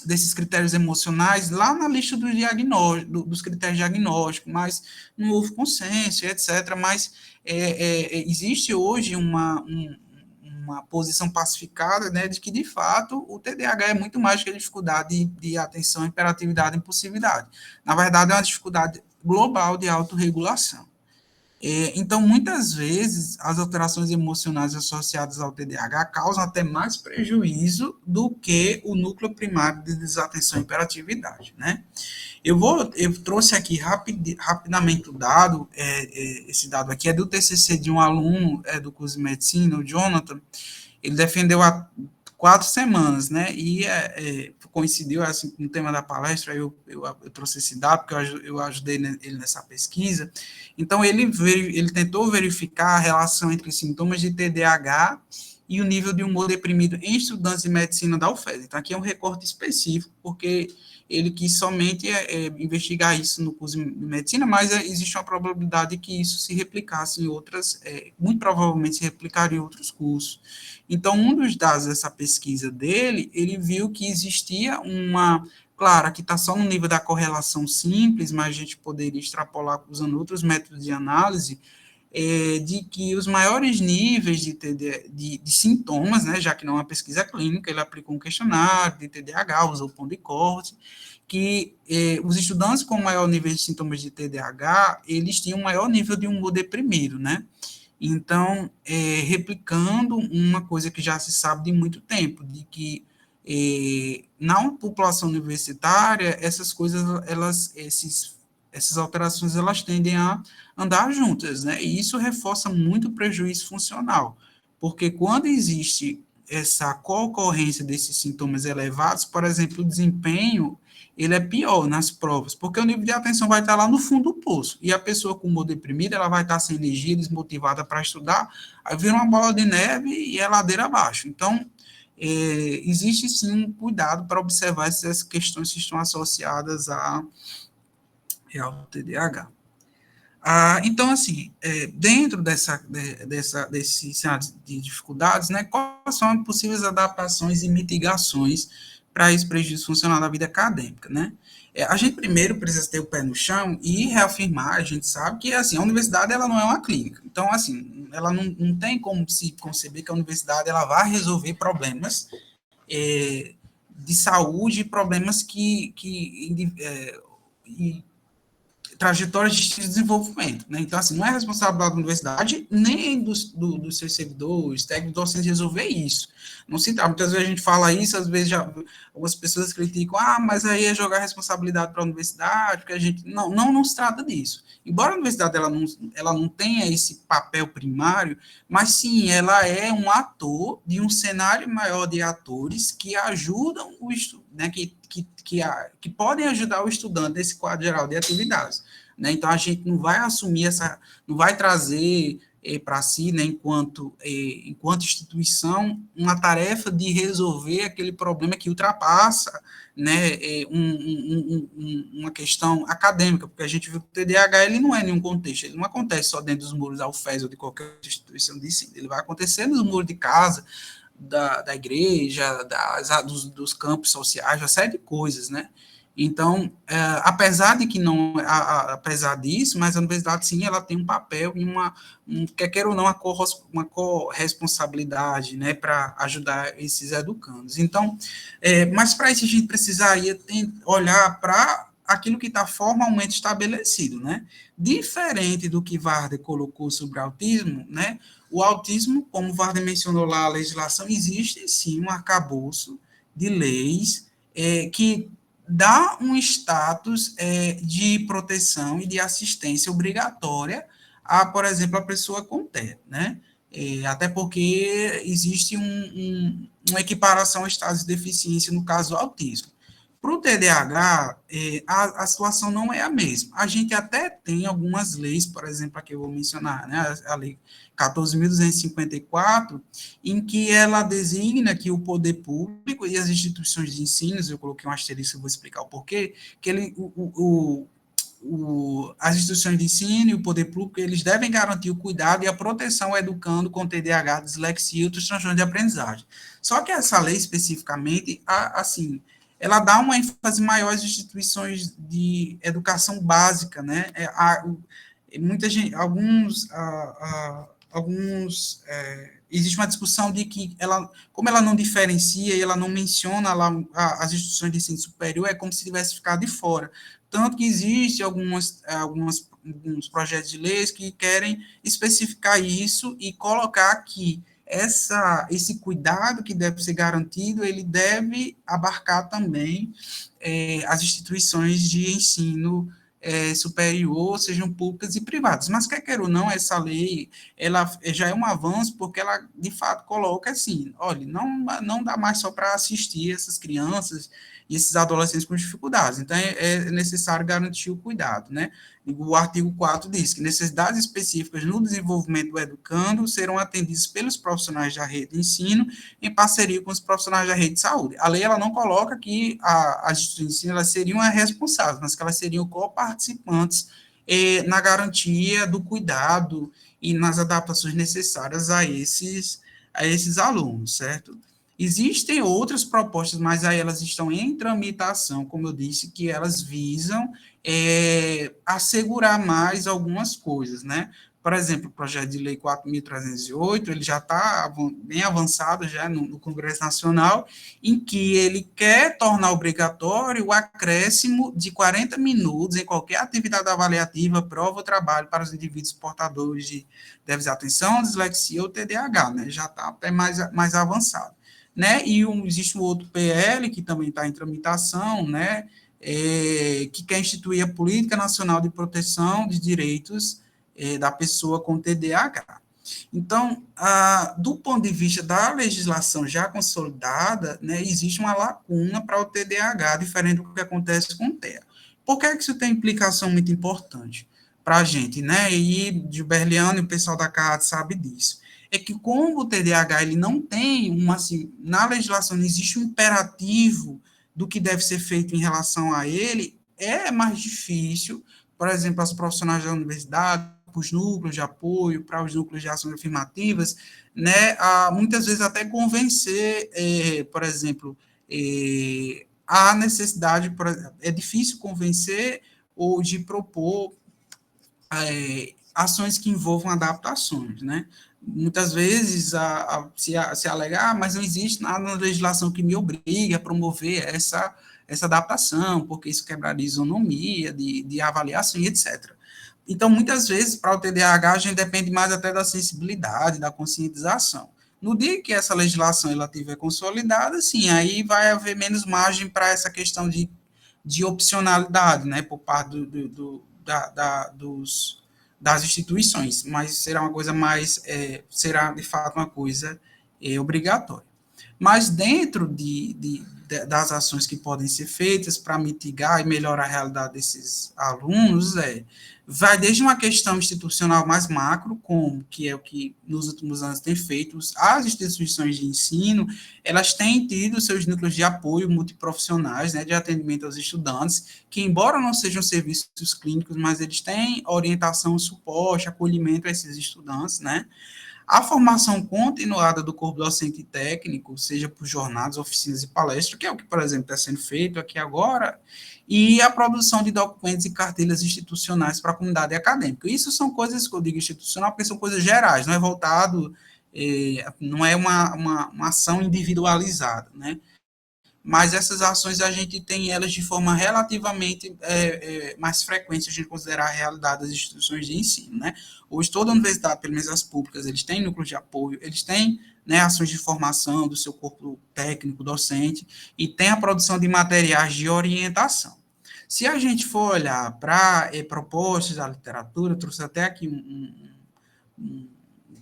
Speaker 2: desses critérios emocionais lá na lista dos critérios diagnósticos, mas não houve consenso, etc. Mas existe hoje uma posição pacificada, né, de que, de fato, o TDAH é muito mais que a dificuldade de atenção, hiperatividade e impulsividade. Na verdade, é uma dificuldade global de autorregulação. Então, muitas vezes, as alterações emocionais associadas ao TDAH causam até mais prejuízo do que o núcleo primário de desatenção e hiperatividade, né? Eu trouxe aqui rapidamente o dado, esse dado aqui é do TCC de um aluno do curso de medicina, o Jonathan. Ele defendeu há 4 semanas, né? E coincidiu assim com o tema da palestra, eu trouxe esse dado, porque eu ajudei ele nessa pesquisa. Então, ele tentou verificar a relação entre sintomas de TDAH e o nível de humor deprimido em estudantes de medicina da UFES. Então, aqui é um recorte específico, porque ele quis somente investigar isso no curso de medicina, mas existe uma probabilidade de que isso se replicasse em outras, muito provavelmente se replicaria em outros cursos. Então, um dos dados dessa pesquisa dele, ele viu que existia claro, aqui está só no nível da correlação simples, mas a gente poderia extrapolar usando outros métodos de análise, de que os maiores níveis de sintomas, né, já que não é uma pesquisa clínica, ele aplicou um questionário de TDAH, usou o ponto de corte, que os estudantes com maior nível de sintomas de TDAH, eles tinham um maior nível de humor deprimido, né? Então, replicando uma coisa que já se sabe de muito tempo, de que na população universitária, essas coisas, essas alterações, elas tendem a andar juntas, né? E isso reforça muito o prejuízo funcional, porque quando existe essa concorrência desses sintomas elevados, por exemplo, o desempenho, ele é pior nas provas, porque o nível de atenção vai estar lá no fundo do poço, e a pessoa com humor deprimido, ela vai estar sem energia, desmotivada para estudar, aí vira uma bola de neve e é ladeira abaixo. Então, existe sim um cuidado para observar essas questões que estão associadas ao TDAH. Então, assim, dentro desse cenário de dificuldades, né, quais são as possíveis adaptações e mitigações para esse prejuízo funcional da vida acadêmica, né? A gente primeiro precisa ter o pé no chão e reafirmar, a gente sabe que, assim, a universidade, ela não é uma clínica. Então, assim, ela não tem como se conceber que a universidade, ela vai resolver problemas de saúde, problemas trajetórias de desenvolvimento, né? Então, assim, não é responsabilidade da universidade nem dos seus servidores, técnicos, docentes resolver isso. Não se trata, muitas vezes a gente fala isso, às vezes algumas pessoas criticam, mas aí é jogar responsabilidade para a universidade, porque a gente, não se trata disso. Embora a universidade ela não tenha esse papel primário, mas sim, ela é um ator de um cenário maior de atores que ajudam o estudo, né, que podem ajudar o estudante nesse quadro geral de atividades. Né? Então, a gente não vai assumir não vai trazer para si, né, enquanto instituição, uma tarefa de resolver aquele problema que ultrapassa, né, uma questão acadêmica, porque a gente viu que o TDAH ele não é nenhum contexto, ele não acontece só dentro dos muros da UFES ou de qualquer instituição de ensino, ele vai acontecer nos muros de casa, da igreja, dos campos sociais, uma série de coisas, né? Então, apesar de que não, apesar disso, mas a universidade, sim, ela tem um papel e quer queira ou não, uma corresponsabilidade, né, para ajudar esses educandos. Então, mas para isso a gente precisaria olhar para aquilo que está formalmente estabelecido, né? Diferente do que Varda colocou sobre autismo, né? O autismo, como Varda mencionou lá, a legislação, existe sim um arcabouço de leis que dá um status de proteção e de assistência obrigatória por exemplo, a pessoa com TEA, né? Até porque existe uma equiparação a estados de deficiência no caso do autismo. Para o TDAH, a situação não é a mesma. A gente até tem algumas leis, por exemplo, aqui eu vou mencionar, né, a Lei 14.254, em que ela designa que o poder público e as instituições de ensino, eu coloquei um asterisco, eu vou explicar o porquê, que as instituições de ensino e o poder público, eles devem garantir o cuidado e a proteção ao educando com TDAH, dislexia e outros transtornos de aprendizagem. Só que essa lei, especificamente, assim, ela dá uma ênfase maior às instituições de educação básica, né? Muita gente, existe uma discussão de que como ela não diferencia e ela não menciona lá as instituições de ensino superior, é como se tivesse ficado de fora. Tanto que existe alguns projetos de leis que querem especificar isso e colocar que esse cuidado que deve ser garantido, ele deve abarcar também as instituições de ensino superior, sejam públicas e privadas. Mas, quer ou não, essa lei, ela já é um avanço, porque ela, de fato, coloca assim, olha, não dá mais só para assistir essas crianças e esses adolescentes com dificuldades. Então, é necessário garantir o cuidado, né? O artigo 4 diz que necessidades específicas no desenvolvimento do educando serão atendidas pelos profissionais da rede de ensino em parceria com os profissionais da rede de saúde. A lei ela não coloca que as instituições de ensino elas seriam as responsáveis, mas que elas seriam coparticipantes na garantia do cuidado e nas adaptações necessárias a esses alunos, certo? Existem outras propostas, mas aí elas estão em tramitação, como eu disse, que elas visam assegurar mais algumas coisas, né? Por exemplo, o projeto de lei 4.308, ele já está bem avançado já no Congresso Nacional, em que ele quer tornar obrigatório o acréscimo de 40 minutos em qualquer atividade avaliativa, prova ou trabalho para os indivíduos portadores de déficit de atenção, dislexia ou TDAH, né? Já está até mais avançado. Né? E existe um outro PL que também está em tramitação, né? Que quer instituir a Política Nacional de Proteção de Direitos da Pessoa com TDAH. Então, do ponto de vista da legislação já consolidada, né, existe uma lacuna para o TDAH, diferente do que acontece com o TEA. Por que isso tem implicação muito importante para a gente, né? E Gilberliano e o pessoal da CAAT sabe disso. É que como o TDAH ele não tem assim, na legislação não existe um imperativo do que deve ser feito em relação a ele, é mais difícil, por exemplo, as profissionais da universidade, para os núcleos de apoio, para os núcleos de ações afirmativas, né, muitas vezes até convencer, por exemplo, a necessidade, é difícil convencer ou de propor ações que envolvam adaptações, né? Muitas vezes se alega, mas não existe nada na legislação que me obrigue a promover essa adaptação, porque isso quebraria isonomia de avaliação e etc. Então, muitas vezes, para o TDAH, a gente depende mais até da sensibilidade, da conscientização. No dia que essa legislação ela estiver consolidada, sim, aí vai haver menos margem para essa questão de opcionalidade, né, por parte das instituições, mas será uma coisa mais, será de fato uma coisa obrigatória. Mas dentro das ações que podem ser feitas para mitigar e melhorar a realidade desses alunos, vai desde uma questão institucional mais macro, como que é o que nos últimos anos tem feito, as instituições de ensino, elas têm tido seus núcleos de apoio multiprofissionais, né, de atendimento aos estudantes, que embora não sejam serviços clínicos, mas eles têm orientação, suporte, acolhimento a esses estudantes, né. A formação continuada do corpo docente e técnico, seja por jornadas, oficinas e palestras, que é o que, por exemplo, está sendo feito aqui agora, e a produção de documentos e cartilhas institucionais para a comunidade acadêmica. Isso são coisas que eu digo institucional, porque são coisas gerais, não é voltado, não é uma ação individualizada, né? Mas essas ações a gente tem elas de forma relativamente mais frequente, se a gente considerar a realidade das instituições de ensino, né? Hoje toda a universidade, pelo menos as públicas, eles têm núcleos de apoio, eles têm, né, ações de formação do seu corpo técnico, docente, e tem a produção de materiais de orientação. Se a gente for olhar para propostas da literatura, eu trouxe até aqui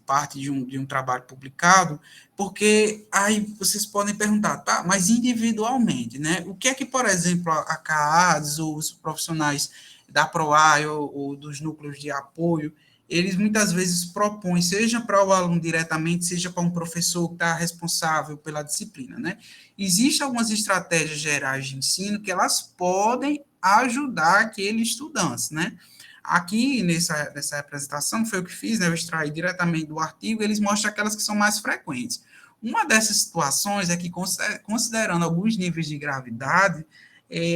Speaker 2: parte de um trabalho publicado, porque aí vocês podem perguntar, tá, mas individualmente, né? O que é que, por exemplo, a CAADS ou os profissionais da PROAI ou dos núcleos de apoio, eles muitas vezes propõem, seja para o aluno diretamente, seja para um professor que está responsável pela disciplina, né? Existem algumas estratégias gerais de ensino que elas podem ajudar aquele estudante, né? Aqui, nessa apresentação, foi o que fiz, né, eu extraí diretamente do artigo, eles mostram aquelas que são mais frequentes. Uma dessas situações é que, considerando alguns níveis de gravidade,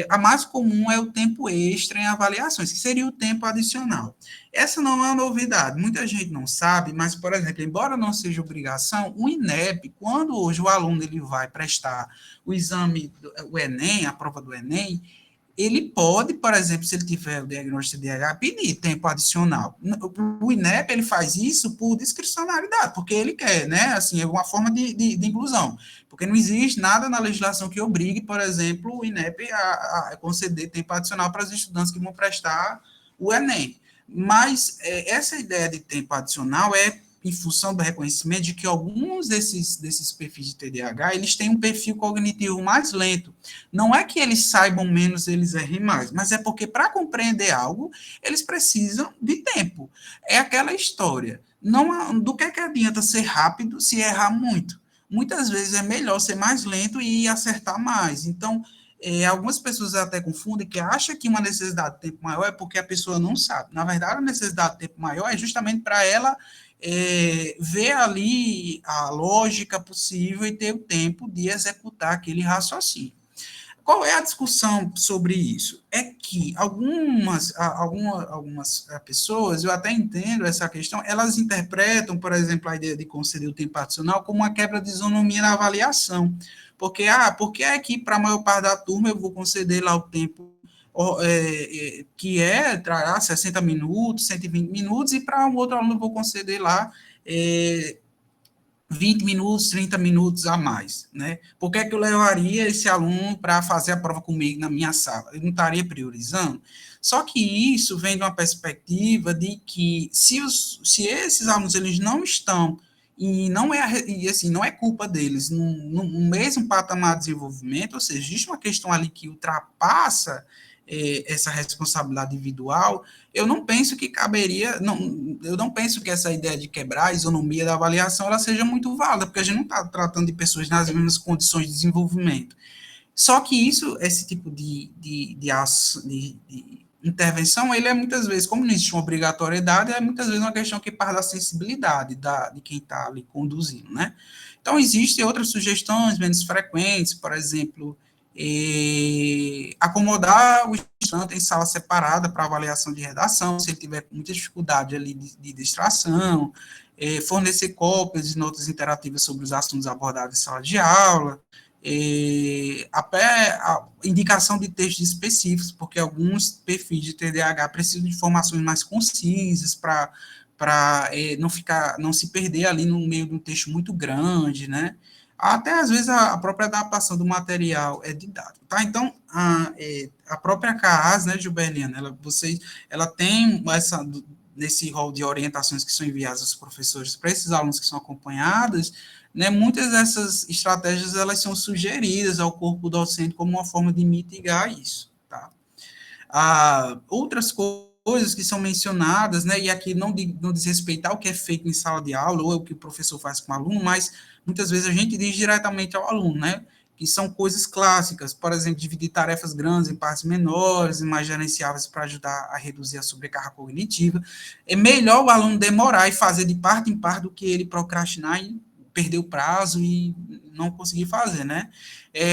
Speaker 2: a mais comum é o tempo extra em avaliações, que seria o tempo adicional. Essa não é uma novidade, muita gente não sabe, mas, por exemplo, embora não seja obrigação, o INEP, quando hoje o aluno ele vai prestar o exame, o Enem, a prova do Enem, ele pode, por exemplo, se ele tiver o diagnóstico de TDAH, pedir tempo adicional. O INEP, ele faz isso por discricionalidade, porque ele quer, né? Assim, é uma forma de inclusão. Porque não existe nada na legislação que obrigue, por exemplo, o INEP a conceder tempo adicional para os estudantes que vão prestar o Enem. Mas essa ideia de tempo adicional é em função do reconhecimento de que alguns desses perfis de TDAH, eles têm um perfil cognitivo mais lento. Não é que eles saibam menos, eles errem mais, mas é porque para compreender algo, eles precisam de tempo. É aquela história. Não, do que adianta ser rápido se errar muito? Muitas vezes é melhor ser mais lento e acertar mais. Então, algumas pessoas até confundem que acham que uma necessidade de tempo maior é porque a pessoa não sabe. Na verdade, a necessidade de tempo maior é justamente para ela ver ali a lógica possível e ter o tempo de executar aquele raciocínio. Qual é a discussão sobre isso? É que algumas pessoas, eu até entendo essa questão, elas interpretam, por exemplo, a ideia de conceder o tempo adicional como uma quebra de isonomia na avaliação. Porque é que para a maior parte da turma eu vou conceder lá o tempo que trará 60 minutos, 120 minutos, e para um outro aluno eu vou conceder lá 20 minutos, 30 minutos a mais, né? Por que é que eu levaria esse aluno para fazer a prova comigo na minha sala? Eu não estaria priorizando? Só que isso vem de uma perspectiva de que se esses alunos eles não estão e não é e assim não é culpa deles no mesmo patamar de desenvolvimento, ou seja, existe uma questão ali que ultrapassa essa responsabilidade individual. Eu não penso que caberia, não, eu não penso que essa ideia de quebrar a isonomia da avaliação ela seja muito válida, porque a gente não está tratando de pessoas nas mesmas condições de desenvolvimento. Só que esse tipo de intervenção, ele é muitas vezes, como não existe uma obrigatoriedade, é muitas vezes uma questão que parte da sensibilidade de quem está ali conduzindo, né? Então, existem outras sugestões menos frequentes, por exemplo, acomodar o estudante em sala separada para avaliação de redação, se ele tiver muita dificuldade ali de distração, fornecer cópias de notas interativas sobre os assuntos abordados em sala de aula, a indicação de textos específicos, porque alguns perfis de TDAH precisam de informações mais concisas para não se perder ali no meio de um texto muito grande, né? Até às vezes a própria adaptação do material é didático, tá? Então a própria CAAS, né, Gilberliana, ela tem nesse rol de orientações que são enviadas aos professores para esses alunos que são acompanhados, né, muitas dessas estratégias elas são sugeridas ao corpo docente como uma forma de mitigar isso, tá? Outras coisas que são mencionadas, né, e aqui não diz respeito ao que é feito em sala de aula ou o que o professor faz com o aluno, mas muitas vezes a gente diz diretamente ao aluno, né, que são coisas clássicas, por exemplo, dividir tarefas grandes em partes menores e mais gerenciáveis para ajudar a reduzir a sobrecarga cognitiva. É melhor o aluno demorar e fazer de parte em parte do que ele procrastinar e perder o prazo e não conseguir fazer, né?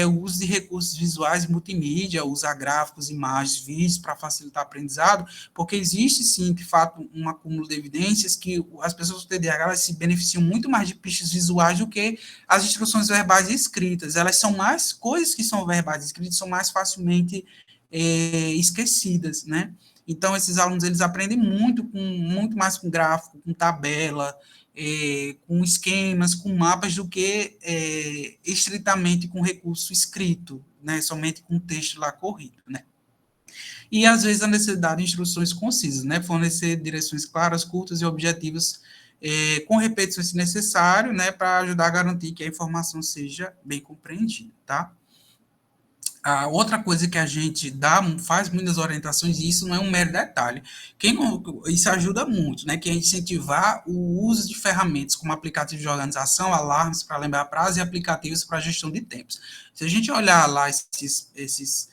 Speaker 2: O uso de recursos visuais e multimídia, usar gráficos, imagens, vídeos para facilitar o aprendizado, porque existe, sim, de fato, um acúmulo de evidências que as pessoas com TDAH elas se beneficiam muito mais de pistas visuais do que as instruções verbais e escritas. Elas são mais, coisas que são verbais e escritas são mais facilmente esquecidas, né? Então, esses alunos, eles aprendem muito mais com gráfico, com tabela, com esquemas, com mapas, do que estritamente com recurso escrito, né, somente com texto lá corrido, né. E, às vezes, a necessidade de instruções concisas, né, fornecer direções claras, curtas e objetivas, com repetições se necessário, né, para ajudar a garantir que a informação seja bem compreendida, tá? A outra coisa que a gente faz muitas orientações, e isso não é um mero detalhe, isso ajuda muito, né? Que é incentivar o uso de ferramentas como aplicativos de organização, alarmes para lembrar prazos e aplicativos para gestão de tempos. Se a gente olhar lá esses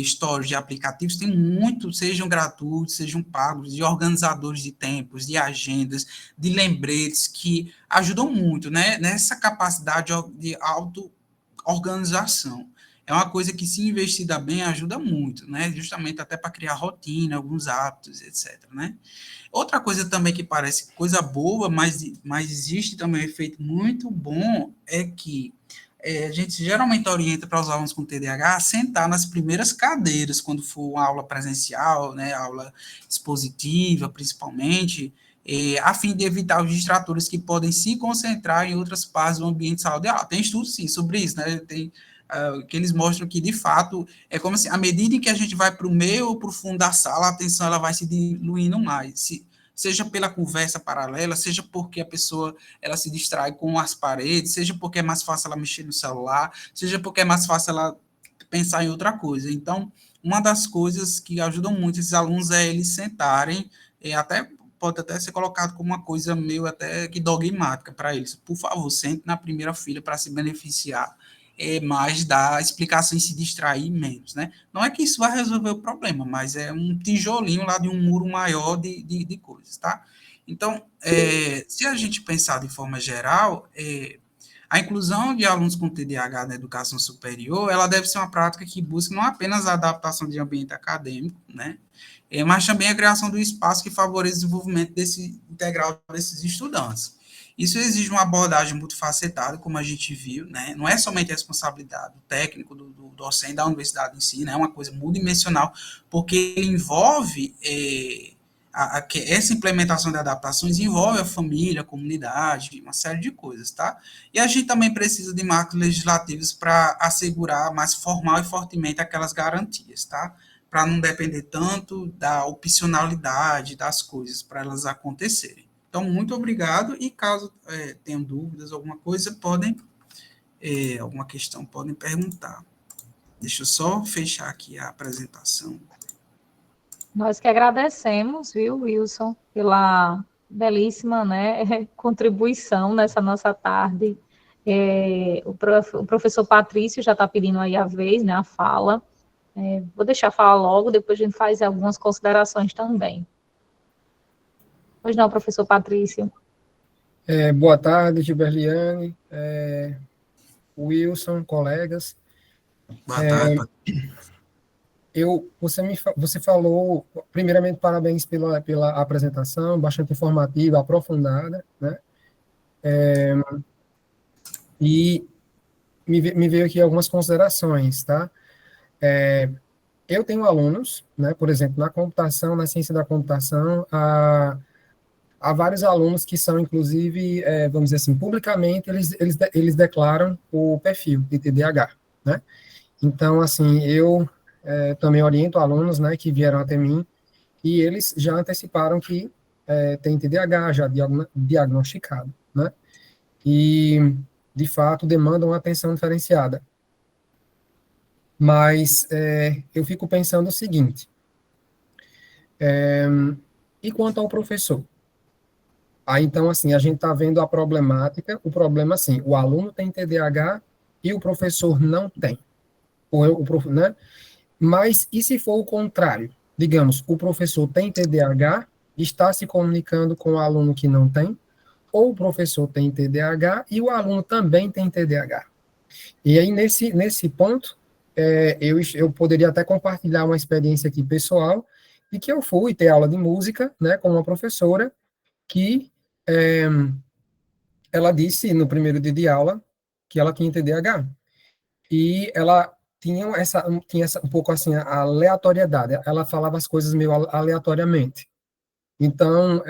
Speaker 2: stores de aplicativos, tem muito, sejam gratuitos, sejam pagos, de organizadores de tempos, de agendas, de lembretes, que ajudam muito, né? Nessa capacidade de auto-organização. É uma coisa que, se investida bem, ajuda muito, né? Justamente até para criar rotina, alguns hábitos, etc, né? Outra coisa também que parece coisa boa, mas existe também um efeito muito bom, é que a gente geralmente orienta para os alunos com TDAH a sentar nas primeiras cadeiras, quando for uma aula presencial, né, aula expositiva, principalmente, a fim de evitar os distratores que podem se concentrar em outras partes do ambiente de sala de aula. Tem estudos, sim, sobre isso, né? Tem que eles mostram que, de fato, é como se, à medida em que a gente vai para o meio ou para o fundo da sala, a atenção ela vai se diluindo mais, seja pela conversa paralela, seja porque a pessoa ela se distrai com as paredes, seja porque é mais fácil ela mexer no celular, seja porque é mais fácil ela pensar em outra coisa. Então, uma das coisas que ajudam muito esses alunos é eles sentarem, até pode até ser colocado como uma coisa meio até que dogmática para eles. Por favor, sente na primeira fila para se beneficiar mais da explicação e se distrair menos, né? Não é que isso vai resolver o problema, mas é um tijolinho lá de um muro maior de coisas, tá? Então, se a gente pensar de forma geral, a inclusão de alunos com TDAH na educação superior, ela deve ser uma prática que busca não apenas a adaptação de ambiente acadêmico, né? Mas também a criação do espaço que favoreça o desenvolvimento integral desses estudantes. Isso exige uma abordagem muito facetada, como a gente viu, né? Não é somente a responsabilidade do técnico, do docente da universidade em si, né? É uma coisa multidimensional, porque ele envolve que essa implementação de adaptações envolve a família, a comunidade, uma série de coisas, tá? E a gente também precisa de marcos legislativos para assegurar mais formal e fortemente aquelas garantias, tá? Para não depender tanto da opcionalidade das coisas para elas acontecerem. Então, muito obrigado e caso tenham dúvidas, alguma coisa, alguma questão, podem perguntar. Deixa eu só fechar aqui a apresentação.
Speaker 1: Nós que agradecemos, viu, Wilson, pela belíssima, né, contribuição nessa nossa tarde. O professor Patrício já está pedindo aí a vez, né, a fala. Vou deixar falar logo, depois a gente faz algumas considerações também. Pois não, professor Patrício.
Speaker 3: Boa tarde, Gilberliane, Wilson, colegas.
Speaker 2: Boa tarde.
Speaker 3: Você falou, primeiramente, parabéns pela apresentação, bastante informativa, aprofundada, né? E me veio aqui algumas considerações, tá? Eu tenho alunos, né? Por exemplo, na computação, na ciência da computação, há vários alunos que são, inclusive, vamos dizer assim, publicamente, eles declaram o perfil de TDAH, né? Então, assim, eu também oriento alunos, né, que vieram até mim, e eles já anteciparam que tem TDAH, já diagnosticado, né? E, de fato, demandam atenção diferenciada. Mas eu fico pensando o seguinte, e quanto ao professor? Aí, então, assim, a gente está vendo a problemática, o problema, assim, o aluno tem TDAH e o professor não tem. Né? Mas, e se for o contrário? Digamos, o professor tem TDAH, está se comunicando com o aluno que não tem, ou o professor tem TDAH e o aluno também tem TDAH. E aí, nesse ponto, eu poderia até compartilhar uma experiência aqui pessoal, de que eu fui ter aula de música, né, com uma professora, que ela disse no primeiro dia de aula que ela tinha TDAH. E ela tinha essa um pouco assim, a aleatoriedade. Ela falava as coisas meio aleatoriamente. Então,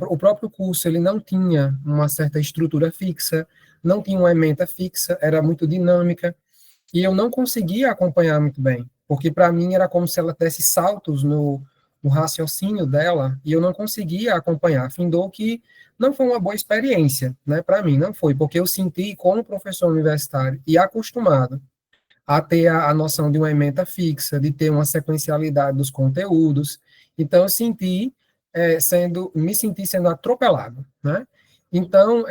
Speaker 3: o próprio curso, ele não tinha uma certa estrutura fixa, não tinha uma ementa fixa, era muito dinâmica, e eu não conseguia acompanhar muito bem, porque para mim era como se ela desse saltos no raciocínio dela, e eu não conseguia acompanhar. Findou que não foi uma boa experiência, né, para mim, não foi, porque eu senti como professor universitário e acostumado a ter a noção de uma ementa fixa, de ter uma sequencialidade dos conteúdos. Então, me senti sendo atropelado, né? Então,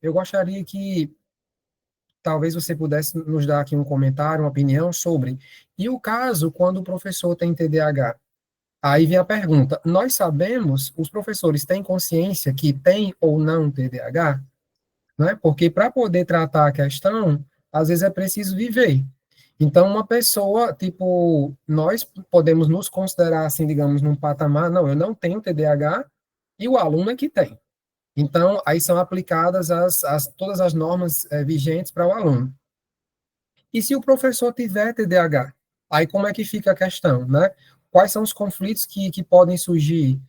Speaker 3: eu gostaria que talvez você pudesse nos dar aqui um comentário, uma opinião sobre. E o caso quando o professor tem TDAH? Aí vem a pergunta: nós sabemos, os professores têm consciência que tem ou não TDAH? Né? Porque para poder tratar a questão, às vezes é preciso viver. Então, uma pessoa, tipo, nós podemos nos considerar, assim, digamos, num patamar, não, eu não tenho TDAH, e o aluno é que tem. Então, aí são aplicadas todas as normas vigentes para o aluno. E se o professor tiver TDAH? Aí como é que fica a questão, né? Quais são os conflitos que podem surgir?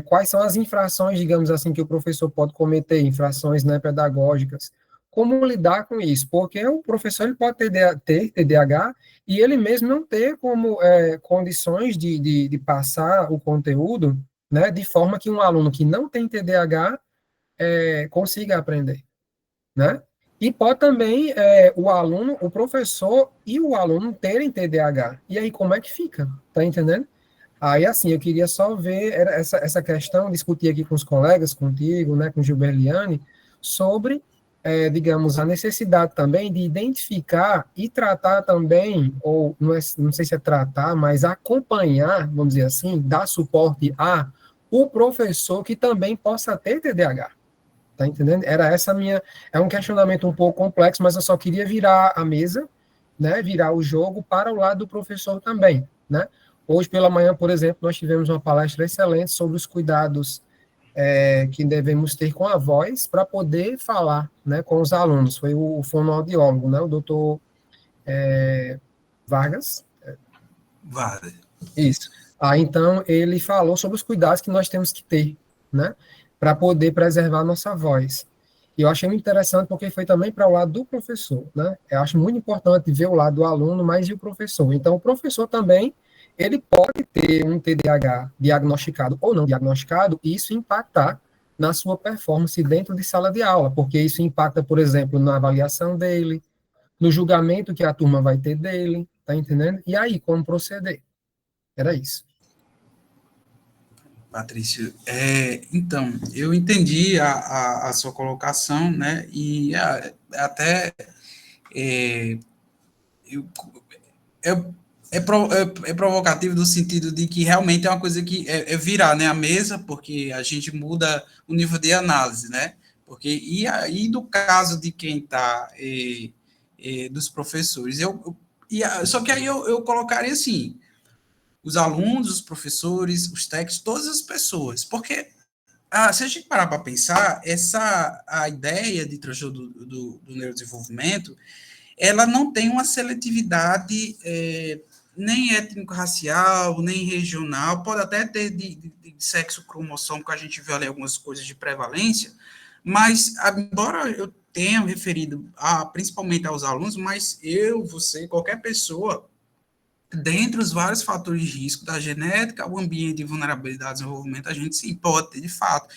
Speaker 3: Quais são as infrações, digamos assim, que o professor pode cometer, infrações, né, pedagógicas? Como lidar com isso? Porque o professor ele pode ter TDAH e ele mesmo não ter como condições de passar o conteúdo, né, de forma que um aluno que não tem TDAH consiga aprender, né? E pode também o professor e o aluno terem TDAH. E aí, como é que fica? Tá entendendo? Aí, assim, eu queria só ver essa questão, discutir aqui com os colegas, contigo, né, com Gilberliane, sobre, digamos, a necessidade também de identificar e tratar também, ou não sei se é tratar, mas acompanhar, vamos dizer assim, dar suporte o professor que também possa ter TDAH. Tá entendendo? É um questionamento um pouco complexo, mas eu só queria virar a mesa, né, virar o jogo para o lado do professor também, né? Hoje pela manhã, por exemplo, nós tivemos uma palestra excelente sobre os cuidados que devemos ter com a voz para poder falar, né, com os alunos. Foi o fonoaudiólogo, né, o doutor Vargas.
Speaker 2: Vale.
Speaker 3: Isso. Então, ele falou sobre os cuidados que nós temos que ter, né, para poder preservar a nossa voz. E eu achei muito interessante porque foi também para o lado do professor, né? Eu acho muito importante ver o lado do aluno, mas e o professor? Então, o professor também, ele pode ter um TDAH diagnosticado ou não diagnosticado, e isso impactar na sua performance dentro de sala de aula, porque isso impacta, por exemplo, na avaliação dele, no julgamento que a turma vai ter dele, tá entendendo? E aí, como proceder? Era isso.
Speaker 2: Patrício, então, eu entendi a sua colocação, né, e até é, eu, é, é provocativo no sentido de que realmente é uma coisa que é virar, né, a mesa, porque a gente muda o nível de análise, né, porque, e aí, no caso de quem está, dos professores, só que aí eu colocaria assim, os alunos, os professores, os técnicos, todas as pessoas, porque se a gente parar para pensar, a ideia de transtorno do neurodesenvolvimento, ela não tem uma seletividade nem étnico-racial, nem regional, pode até ter de sexo cromossomo, que a gente vê ali algumas coisas de prevalência, mas, embora eu tenha referido principalmente aos alunos, mas você, qualquer pessoa, dentre os vários fatores de risco da genética, o ambiente de vulnerabilidade e desenvolvimento, a gente sim pode ter de fato.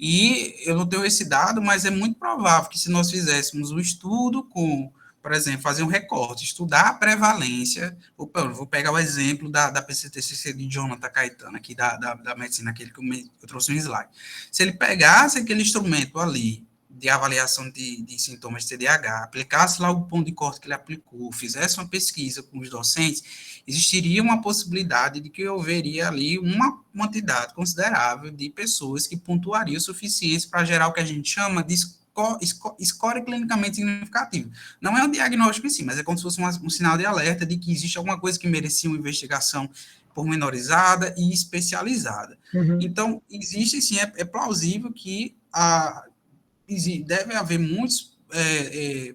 Speaker 2: E eu não tenho esse dado, mas é muito provável que se nós fizéssemos um estudo com, por exemplo, fazer um recorte, estudar a prevalência, vou pegar o exemplo da PCTCC de Jonathan Caetano, aqui da medicina, aquele que eu trouxe um slide. Se ele pegasse aquele instrumento ali, de avaliação de sintomas de TDAH, aplicasse lá o ponto de corte que ele aplicou, fizesse uma pesquisa com os docentes, existiria uma possibilidade de que houveria ali uma quantidade considerável de pessoas que pontuariam o suficiente para gerar o que a gente chama de score clinicamente significativo. Não é um diagnóstico em si, mas é como se fosse um sinal de alerta de que existe alguma coisa que merecia uma investigação pormenorizada e especializada.
Speaker 3: Uhum.
Speaker 2: Então, existe sim, é plausível que deve haver muitos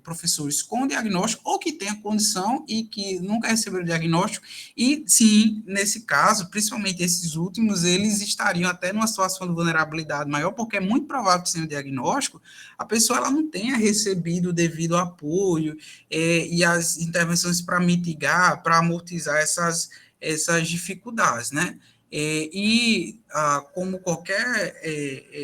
Speaker 2: professores com diagnóstico ou que tenham condição e que nunca receberam diagnóstico, e sim, nesse caso, principalmente esses últimos, eles estariam até numa situação de vulnerabilidade maior, porque é muito provável que sem o diagnóstico, a pessoa ela não tenha recebido o devido apoio e as intervenções para mitigar, para amortizar essas dificuldades, né? Como qualquer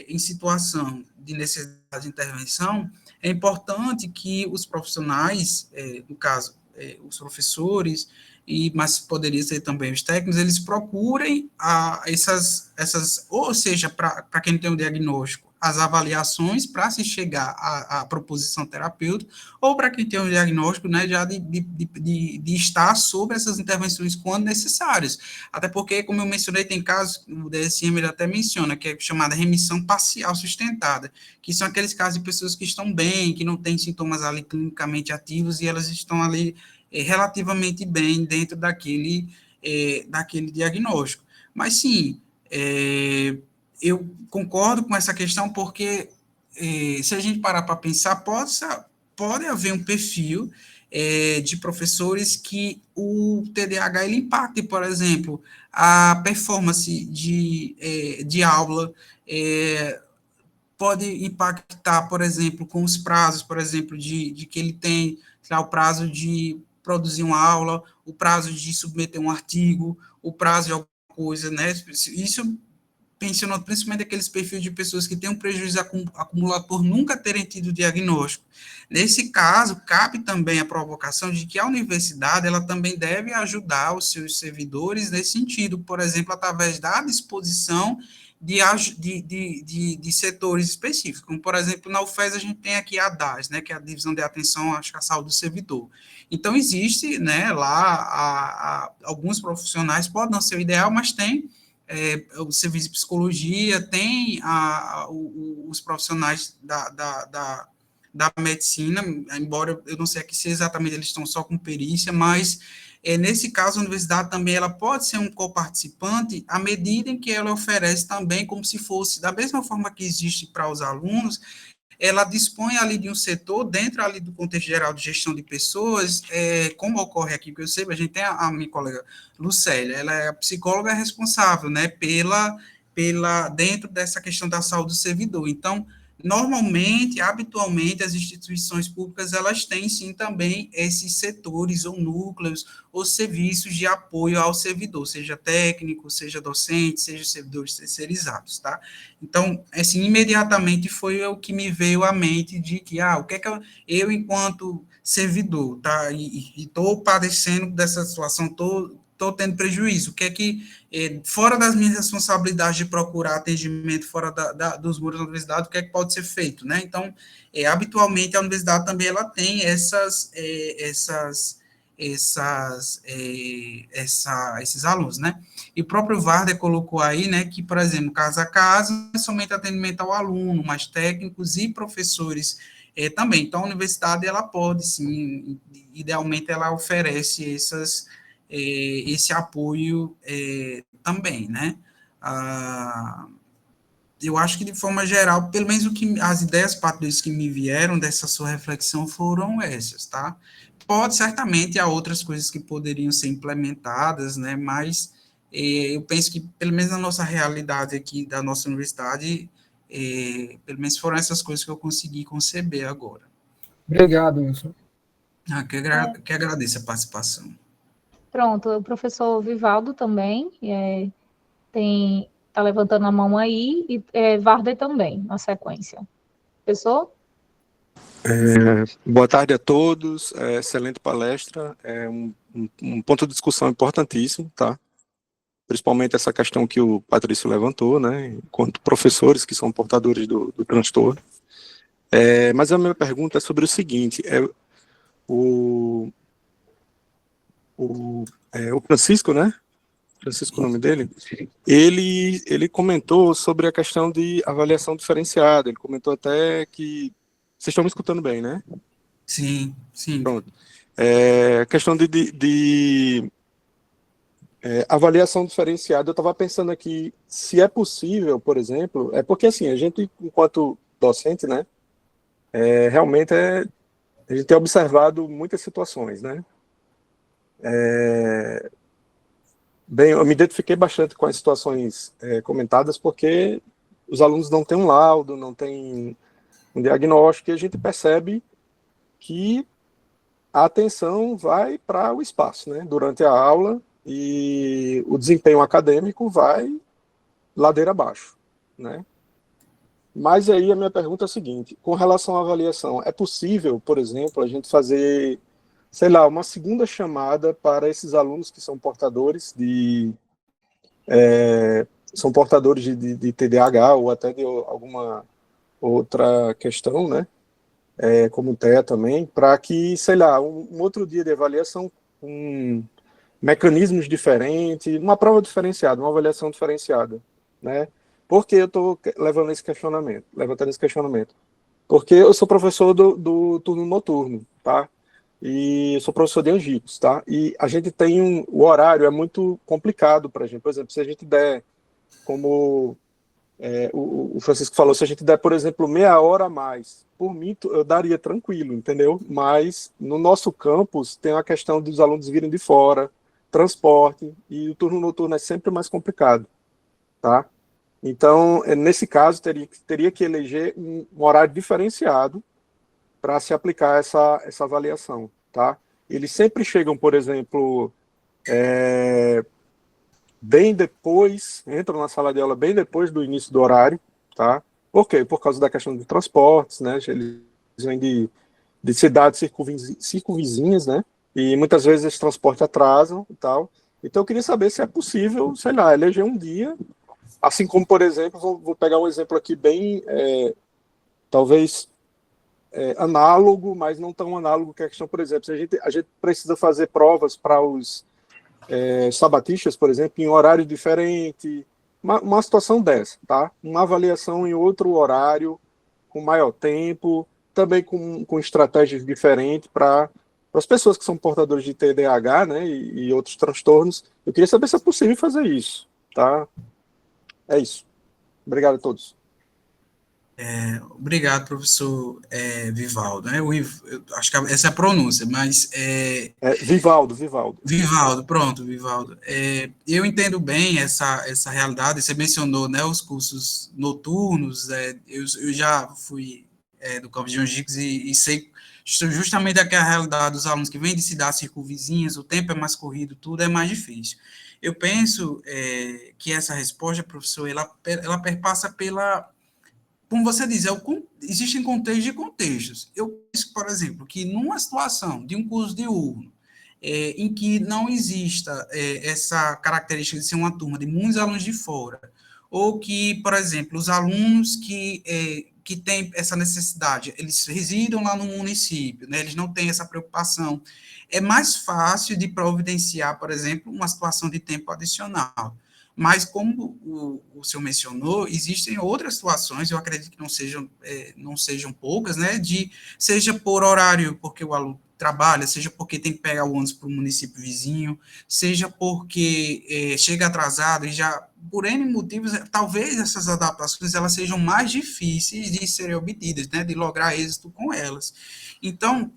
Speaker 2: em situação de necessidade de intervenção, é importante que os profissionais, no caso, os professores, mas poderia ser também os técnicos, eles procurem ou seja, para quem tem o diagnóstico, as avaliações para se chegar à proposição terapêutica, ou para quem tem o diagnóstico, né, já de estar sobre essas intervenções quando necessárias. Até porque, como eu mencionei, tem casos, o DSM ele até menciona, que é chamada remissão parcial sustentada, que são aqueles casos de pessoas que estão bem, que não têm sintomas ali clinicamente ativos, e elas estão ali relativamente bem dentro daquele diagnóstico. Mas, sim, eu concordo com essa questão, porque se a gente parar para pensar, pode haver um perfil de professores que o TDAH ele impacte, por exemplo, a performance de aula, pode impactar, por exemplo, com os prazos, por exemplo, de que ele tem lá, o prazo de produzir uma aula, o prazo de submeter um artigo, o prazo de alguma coisa, né? Isso pensando principalmente aqueles perfis de pessoas que têm um prejuízo acumulado por nunca terem tido diagnóstico. Nesse caso, cabe também a provocação de que a universidade ela também deve ajudar os seus servidores nesse sentido, por exemplo, através da disposição de setores específicos, como, por exemplo, na UFES a gente tem aqui a DAS, né, que é a Divisão de Atenção à Saúde do Servidor. Então, existe, né, lá, alguns profissionais, pode não ser o ideal, mas tem o serviço de psicologia, tem os profissionais da medicina, embora eu não sei aqui se exatamente eles estão só com perícia, mas nesse caso a universidade também ela pode ser um coparticipante à medida em que ela oferece também como se fosse, da mesma forma que existe para os alunos, ela dispõe ali de um setor, dentro ali do contexto geral de gestão de pessoas, como ocorre aqui, que eu sei, a gente tem a minha colega Lucélia, ela é a psicóloga responsável, né, dentro dessa questão da saúde do servidor. Então, normalmente, habitualmente, as instituições públicas, elas têm, sim, também esses setores ou núcleos ou serviços de apoio ao servidor, seja técnico, seja docente, seja servidores terceirizados, tá? Então, assim, imediatamente foi o que me veio à mente de que, o que é que eu enquanto servidor, tá? E estou padecendo dessa situação, estou tendo prejuízo, o que é que fora das minhas responsabilidades de procurar atendimento fora dos muros da universidade, o que é que pode ser feito, né? Então, habitualmente, a universidade também ela tem esses alunos, né? E o próprio Varder colocou aí, né, que, por exemplo, casa a casa, não é somente atendimento ao aluno, mas técnicos e professores também. Então, a universidade, ela pode, sim, idealmente, ela oferece esse apoio também, né? Eu acho que, de forma geral, pelo menos as ideias partidas que me vieram dessa sua reflexão foram essas, tá? Pode, certamente, há outras coisas que poderiam ser implementadas, né? Mas eu penso que, pelo menos na nossa realidade aqui da nossa universidade, pelo menos foram essas coisas que eu consegui conceber agora.
Speaker 3: Obrigado, Wilson.
Speaker 2: Que agradeço a participação.
Speaker 1: Pronto, o professor Vivaldo também está levantando a mão aí, e Varder também, na sequência. Professor?
Speaker 4: Boa tarde a todos, excelente palestra, um ponto de discussão importantíssimo, tá? Principalmente essa questão que o Patrício levantou, né, enquanto professores que são portadores do transtorno. Mas a minha pergunta é sobre o seguinte, o Francisco, né, Francisco, o nome dele, ele comentou sobre a questão de avaliação diferenciada, ele comentou até que... Vocês estão me escutando bem, né?
Speaker 2: Sim, sim.
Speaker 4: Pronto. A questão de avaliação diferenciada, eu estava pensando aqui, se é possível, por exemplo, porque assim, a gente, enquanto docente, né, realmente a gente tem observado muitas situações, né? Bem, eu me identifiquei bastante com as situações comentadas, porque os alunos não têm um laudo, não têm um diagnóstico, e a gente percebe que a atenção vai para o espaço, né, durante a aula, e o desempenho acadêmico vai ladeira abaixo, né? Mas aí a minha pergunta é a seguinte, com relação à avaliação, é possível, por exemplo, a gente fazer, sei lá, uma segunda chamada para esses alunos que são portadores de TDAH ou até de alguma outra questão, né? Como TEA também, para que, sei lá, um outro dia de avaliação com mecanismos diferentes, uma prova diferenciada, uma avaliação diferenciada, né? Por que eu estou levantando esse questionamento? Porque eu sou professor do turno noturno, tá? E eu sou professor de Angicos, tá? E a gente tem o horário é muito complicado para a gente. Por exemplo, se a gente der, como o Francisco falou, se a gente der, por exemplo, meia hora a mais, por mim, eu daria tranquilo, entendeu? Mas no nosso campus tem a questão dos alunos virem de fora, transporte, e o turno noturno é sempre mais complicado, tá? Então, nesse caso, teria que eleger um horário diferenciado para se aplicar essa avaliação, tá? Eles sempre chegam, por exemplo, bem depois, entram na sala de aula bem depois do início do horário, tá? Por quê? Por causa da questão de transportes, né? Eles vêm de cidades circunvizinhas, né? E muitas vezes esse transporte atrasam e tal. Então eu queria saber se é possível, sei lá, eleger um dia, assim como, por exemplo, vou pegar um exemplo aqui bem, talvez análogo, mas não tão análogo que a questão, por exemplo, se a gente precisa fazer provas para os sabatistas, por exemplo, em horário diferente, uma situação dessa, tá? Uma avaliação em outro horário, com maior tempo, também com estratégias diferentes para as pessoas que são portadores de TDAH, né, e outros transtornos. Eu queria saber se é possível fazer isso, tá? É isso. Obrigado a todos.
Speaker 2: Obrigado, professor Vivaldo. Né? Eu acho que essa é a pronúncia, mas
Speaker 4: Vivaldo, Vivaldo.
Speaker 2: Vivaldo, pronto, Vivaldo. Eu entendo bem essa realidade. Você mencionou, né, os cursos noturnos. Eu já fui do Campos de Angicos e sei justamente aquela realidade dos alunos que vêm de cidades circunvizinhas, o tempo é mais corrido, tudo é mais difícil. Eu penso que essa resposta, professor, ela perpassa pela, como você diz, existem contextos e contextos. Eu penso, por exemplo, que numa situação de um curso diurno, em que não exista essa característica de ser uma turma de muitos alunos de fora, ou que, por exemplo, os alunos que têm essa necessidade, eles residam lá no município, né, eles não têm essa preocupação, é mais fácil de providenciar, por exemplo, uma situação de tempo adicional. Mas, como o senhor mencionou, existem outras situações, eu acredito que não sejam poucas, né, seja por horário, porque o aluno trabalha, seja porque tem que pegar o ônibus para o município vizinho, seja porque chega atrasado e já, por N motivos, talvez essas adaptações elas sejam mais difíceis de serem obtidas, né, de lograr êxito com elas. Então,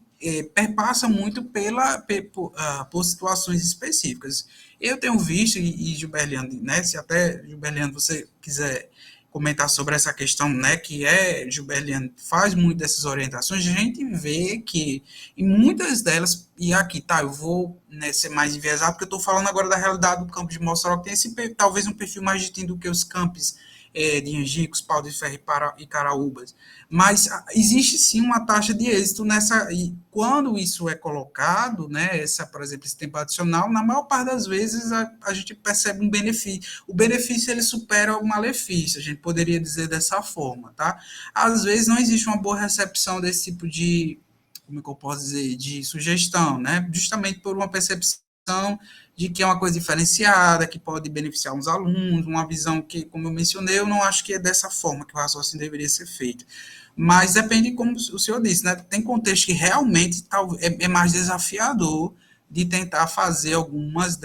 Speaker 2: perpassa muito por situações específicas. Eu tenho visto, e Gilberliano, né, se até, Gilberliano, você quiser comentar sobre essa questão, né, que Gilberliano faz muito dessas orientações, a gente vê que, em muitas delas, e aqui, tá, eu vou, né, ser mais enviesado, porque eu estou falando agora da realidade do campo de Mossoró, que tem talvez um perfil mais distinto do que os campos de Angicos, Pau de Ferro e Caraúbas, mas existe sim uma taxa de êxito nessa, e quando isso é colocado, né, por exemplo, esse tempo adicional, na maior parte das vezes a gente percebe um benefício. O benefício ele supera o malefício, a gente poderia dizer dessa forma, tá? Às vezes não existe uma boa recepção desse tipo de, como é que eu posso dizer, de sugestão, né? Justamente por uma percepção de que é uma coisa diferenciada, que pode beneficiar uns alunos, uma visão que, como eu mencionei, eu não acho que é dessa forma que o raciocínio deveria ser feito. Mas depende, como o senhor disse, né? Tem contexto que realmente é mais desafiador de tentar fazer algumas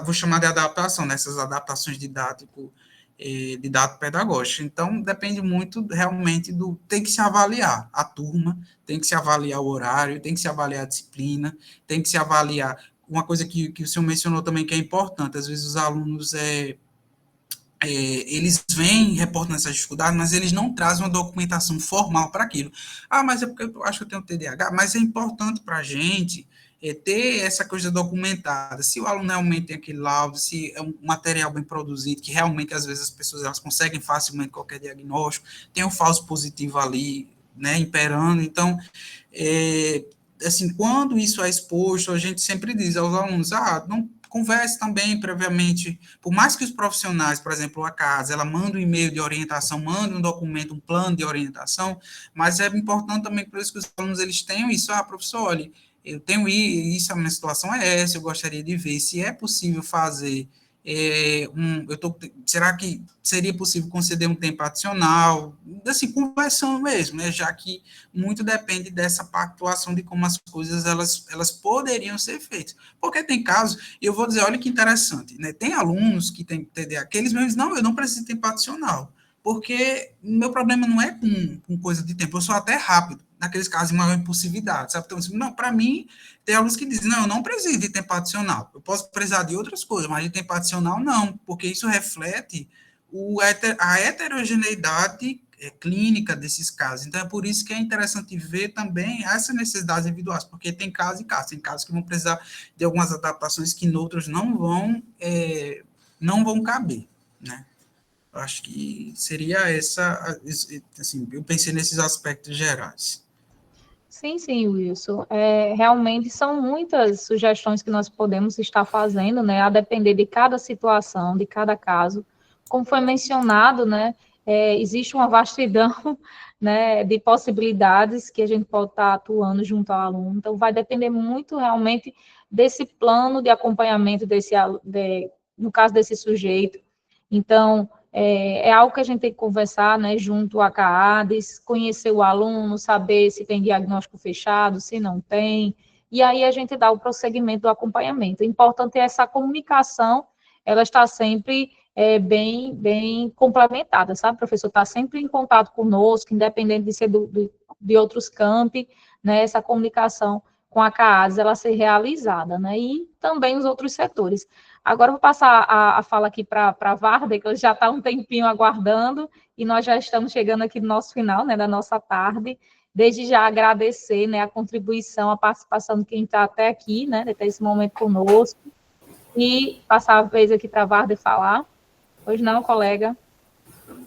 Speaker 2: vou chamar de adaptação, dessas adaptações didático-pedagógicas. Então, depende muito realmente tem que se avaliar a turma, tem que se avaliar o horário, tem que se avaliar a disciplina, tem que se avaliar uma coisa que o senhor mencionou também que é importante, às vezes os alunos eles vêm reportando essas dificuldades, mas eles não trazem uma documentação formal para aquilo. Ah, mas é porque eu acho que eu tenho TDAH, mas é importante para a gente ter essa coisa documentada. Se o aluno realmente tem aquele laudo, se é um material bem produzido, que realmente, às vezes, as pessoas elas conseguem facilmente qualquer diagnóstico, tem um falso positivo ali, né, imperando. Então, assim, quando isso é exposto, a gente sempre diz aos alunos, não converse também previamente, por mais que os profissionais, por exemplo, a casa, ela manda um e-mail de orientação, manda um documento, um plano de orientação, mas é importante também por isso que os alunos eles tenham isso, professor, olha, eu tenho isso, a minha situação é essa, eu gostaria de ver se é possível fazer será que seria possível conceder um tempo adicional, assim, conversando mesmo, né, já que muito depende dessa pactuação de como as coisas elas poderiam ser feitas, porque tem casos, e eu vou dizer, olha que interessante, né, tem alunos que têm TDAH, que eles mesmos, não, eu não preciso de tempo adicional, porque meu problema não é com coisa de tempo, eu sou até rápido, naqueles casos de maior impulsividade, sabe? Então, assim, não, para mim, tem alunos que dizem, não, eu não preciso de tempo adicional, eu posso precisar de outras coisas, mas de tempo adicional não, porque isso reflete a heterogeneidade clínica desses casos. Então, é por isso que é interessante ver também essas necessidades individuais, porque tem casos e casos, tem casos que vão precisar de algumas adaptações que em outros não vão caber, né? Eu acho que seria assim, eu pensei nesses aspectos gerais.
Speaker 1: Sim, sim, Wilson. Realmente são muitas sugestões que nós podemos estar fazendo, né, a depender de cada situação, de cada caso. Como foi mencionado, né, existe uma vastidão, né, de possibilidades que a gente pode estar atuando junto ao aluno. Então, vai depender muito realmente desse plano de acompanhamento no caso desse sujeito. Então, é algo que a gente tem que conversar, né, junto à CAADES, conhecer o aluno, saber se tem diagnóstico fechado, se não tem, e aí a gente dá o prosseguimento do acompanhamento. O importante é essa comunicação, ela está sempre bem complementada, sabe? O professor está sempre em contato conosco, independente de ser de outros campi, né? Essa comunicação com a CAAS, ela ser realizada, né? E também os outros setores. Agora eu vou passar a fala aqui para a Varda, que já está um tempinho aguardando, e nós já estamos chegando aqui no nosso final, né, da nossa tarde. Desde já agradecer, né, a contribuição, a participação de quem está até aqui, né, até esse momento conosco, e passar a vez aqui para a Varda falar. Pois não, colega?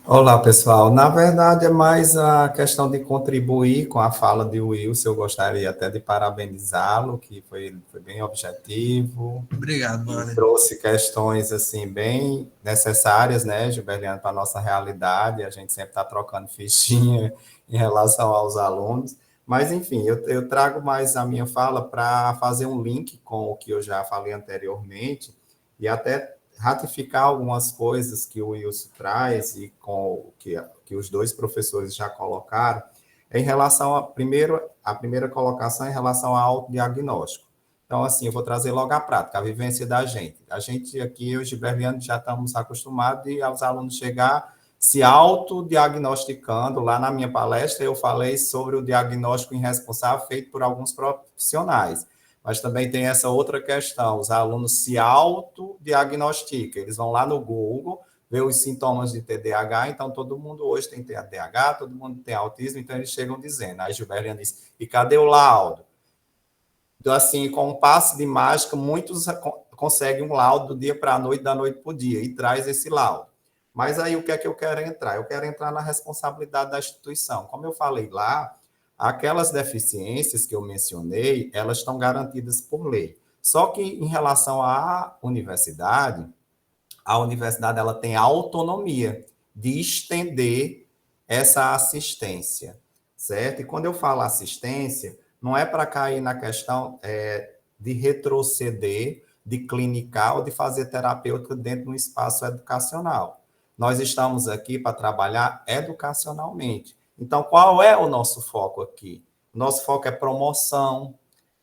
Speaker 5: Olá, pessoal. Na verdade, é mais a questão de contribuir com a fala de Wilson. Eu gostaria até de parabenizá-lo, que foi bem objetivo.
Speaker 2: Obrigado, Vale.
Speaker 5: Trouxe questões, assim, bem necessárias, né, Gilberliano, para a nossa realidade. A gente sempre está trocando fichinha em relação aos alunos. Mas, enfim, eu trago mais a minha fala para fazer um link com o que eu já falei anteriormente e até ratificar algumas coisas que o Wilson traz e com o que os dois professores já colocaram, em relação a primeira colocação em relação ao autodiagnóstico. Então, assim, eu vou trazer logo a prática, a vivência da gente. A gente aqui, os gibberlianos, já estamos acostumados aos alunos chegar se autodiagnosticando. Lá na minha palestra, eu falei sobre o diagnóstico irresponsável feito por alguns profissionais. Mas também tem essa outra questão, os alunos se autodiagnosticam, eles vão lá no Google, ver os sintomas de TDAH, então todo mundo hoje tem TDAH, todo mundo tem autismo, então eles chegam dizendo, aí Gilberliano diz, e cadê o laudo? Então, assim, com um passe de mágica, muitos conseguem um laudo do dia para a noite, da noite para o dia, e traz esse laudo. Mas aí o que é que eu quero entrar? Eu quero entrar na responsabilidade da instituição. Como eu falei lá, aquelas deficiências que eu mencionei, elas estão garantidas por lei. Só que em relação à universidade, a universidade ela tem a autonomia de estender essa assistência, certo? E quando eu falo assistência, não é para cair na questão de retroceder, de clinicar ou de fazer terapêutica dentro de um espaço educacional. Nós estamos aqui para trabalhar educacionalmente. Então, qual é o nosso foco aqui? O nosso foco é promoção,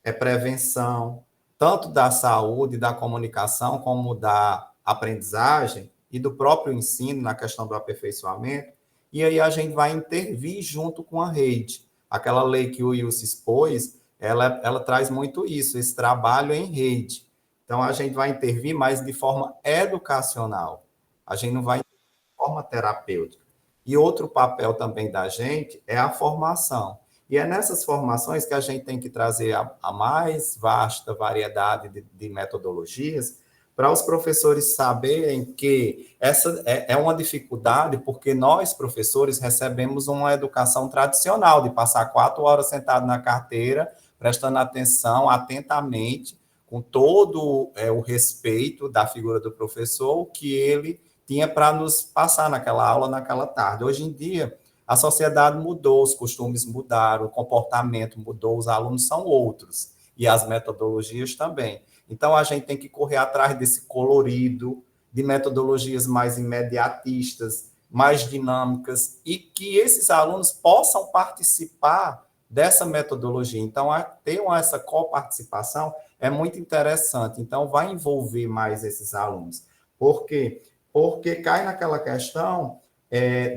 Speaker 5: é prevenção, tanto da saúde, da comunicação, como da aprendizagem e do próprio ensino na questão do aperfeiçoamento. E aí a gente vai intervir junto com a rede. Aquela lei que o Wilson expôs, ela traz muito isso, esse trabalho em rede. Então, a gente vai intervir mais de forma educacional. A gente não vai intervir de forma terapêutica. E outro papel também da gente é a formação. E é nessas formações que a gente tem que trazer a mais vasta variedade de metodologias para os professores saberem que essa é uma dificuldade, porque nós, professores, recebemos uma educação tradicional de passar 4 horas sentado na carteira, prestando atenção atentamente, com todo o respeito da figura do professor, o que ele tinha para nos passar naquela aula, naquela tarde. Hoje em dia, a sociedade mudou, os costumes mudaram, o comportamento mudou, os alunos são outros, e as metodologias também. Então, a gente tem que correr atrás desse colorido, de metodologias mais imediatistas, mais dinâmicas, e que esses alunos possam participar dessa metodologia. Então, ter essa coparticipação é muito interessante. Então, vai envolver mais esses alunos. Por quê? Porque cai naquela questão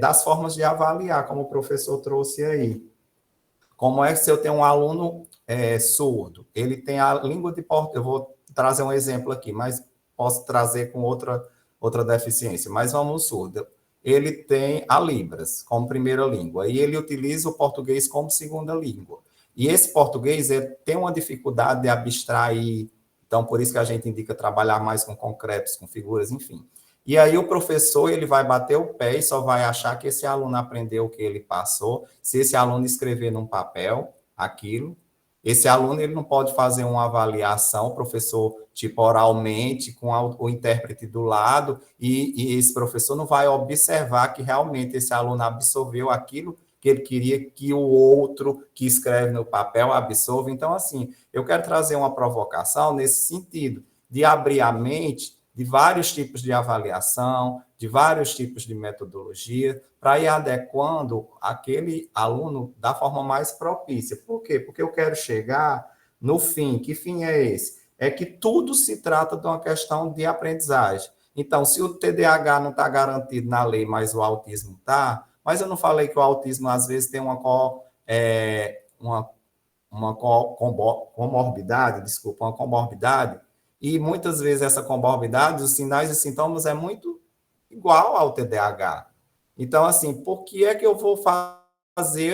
Speaker 5: das formas de avaliar, como o professor trouxe aí. Como é que se eu tenho um aluno surdo, ele tem a língua de português, eu vou trazer um exemplo aqui, mas posso trazer com outra deficiência, mas vamos no surdo. Ele tem a Libras como primeira língua, e ele utiliza o português como segunda língua. E esse português tem uma dificuldade de abstrair, então por isso que a gente indica trabalhar mais com concretos, com figuras, enfim. E aí o professor ele vai bater o pé e só vai achar que esse aluno aprendeu o que ele passou, se esse aluno escrever num papel aquilo. Esse aluno ele não pode fazer uma avaliação, o professor, tipo, oralmente, com o intérprete do lado, e esse professor não vai observar que realmente esse aluno absorveu aquilo que ele queria que o outro que escreve no papel absorva. Então, assim, eu quero trazer uma provocação nesse sentido, de abrir a mente de vários tipos de avaliação, de vários tipos de metodologia, para ir adequando aquele aluno da forma mais propícia. Por quê? Porque eu quero chegar no fim. Que fim é esse? É que tudo se trata de uma questão de aprendizagem. Então, se o TDAH não está garantido na lei, mas o autismo está, mas eu não falei que o autismo, às vezes, tem uma comorbidade, desculpa, uma comorbidade, e muitas vezes essa comorbidade, os sinais e sintomas é muito igual ao TDAH. Então, assim, por que é que eu vou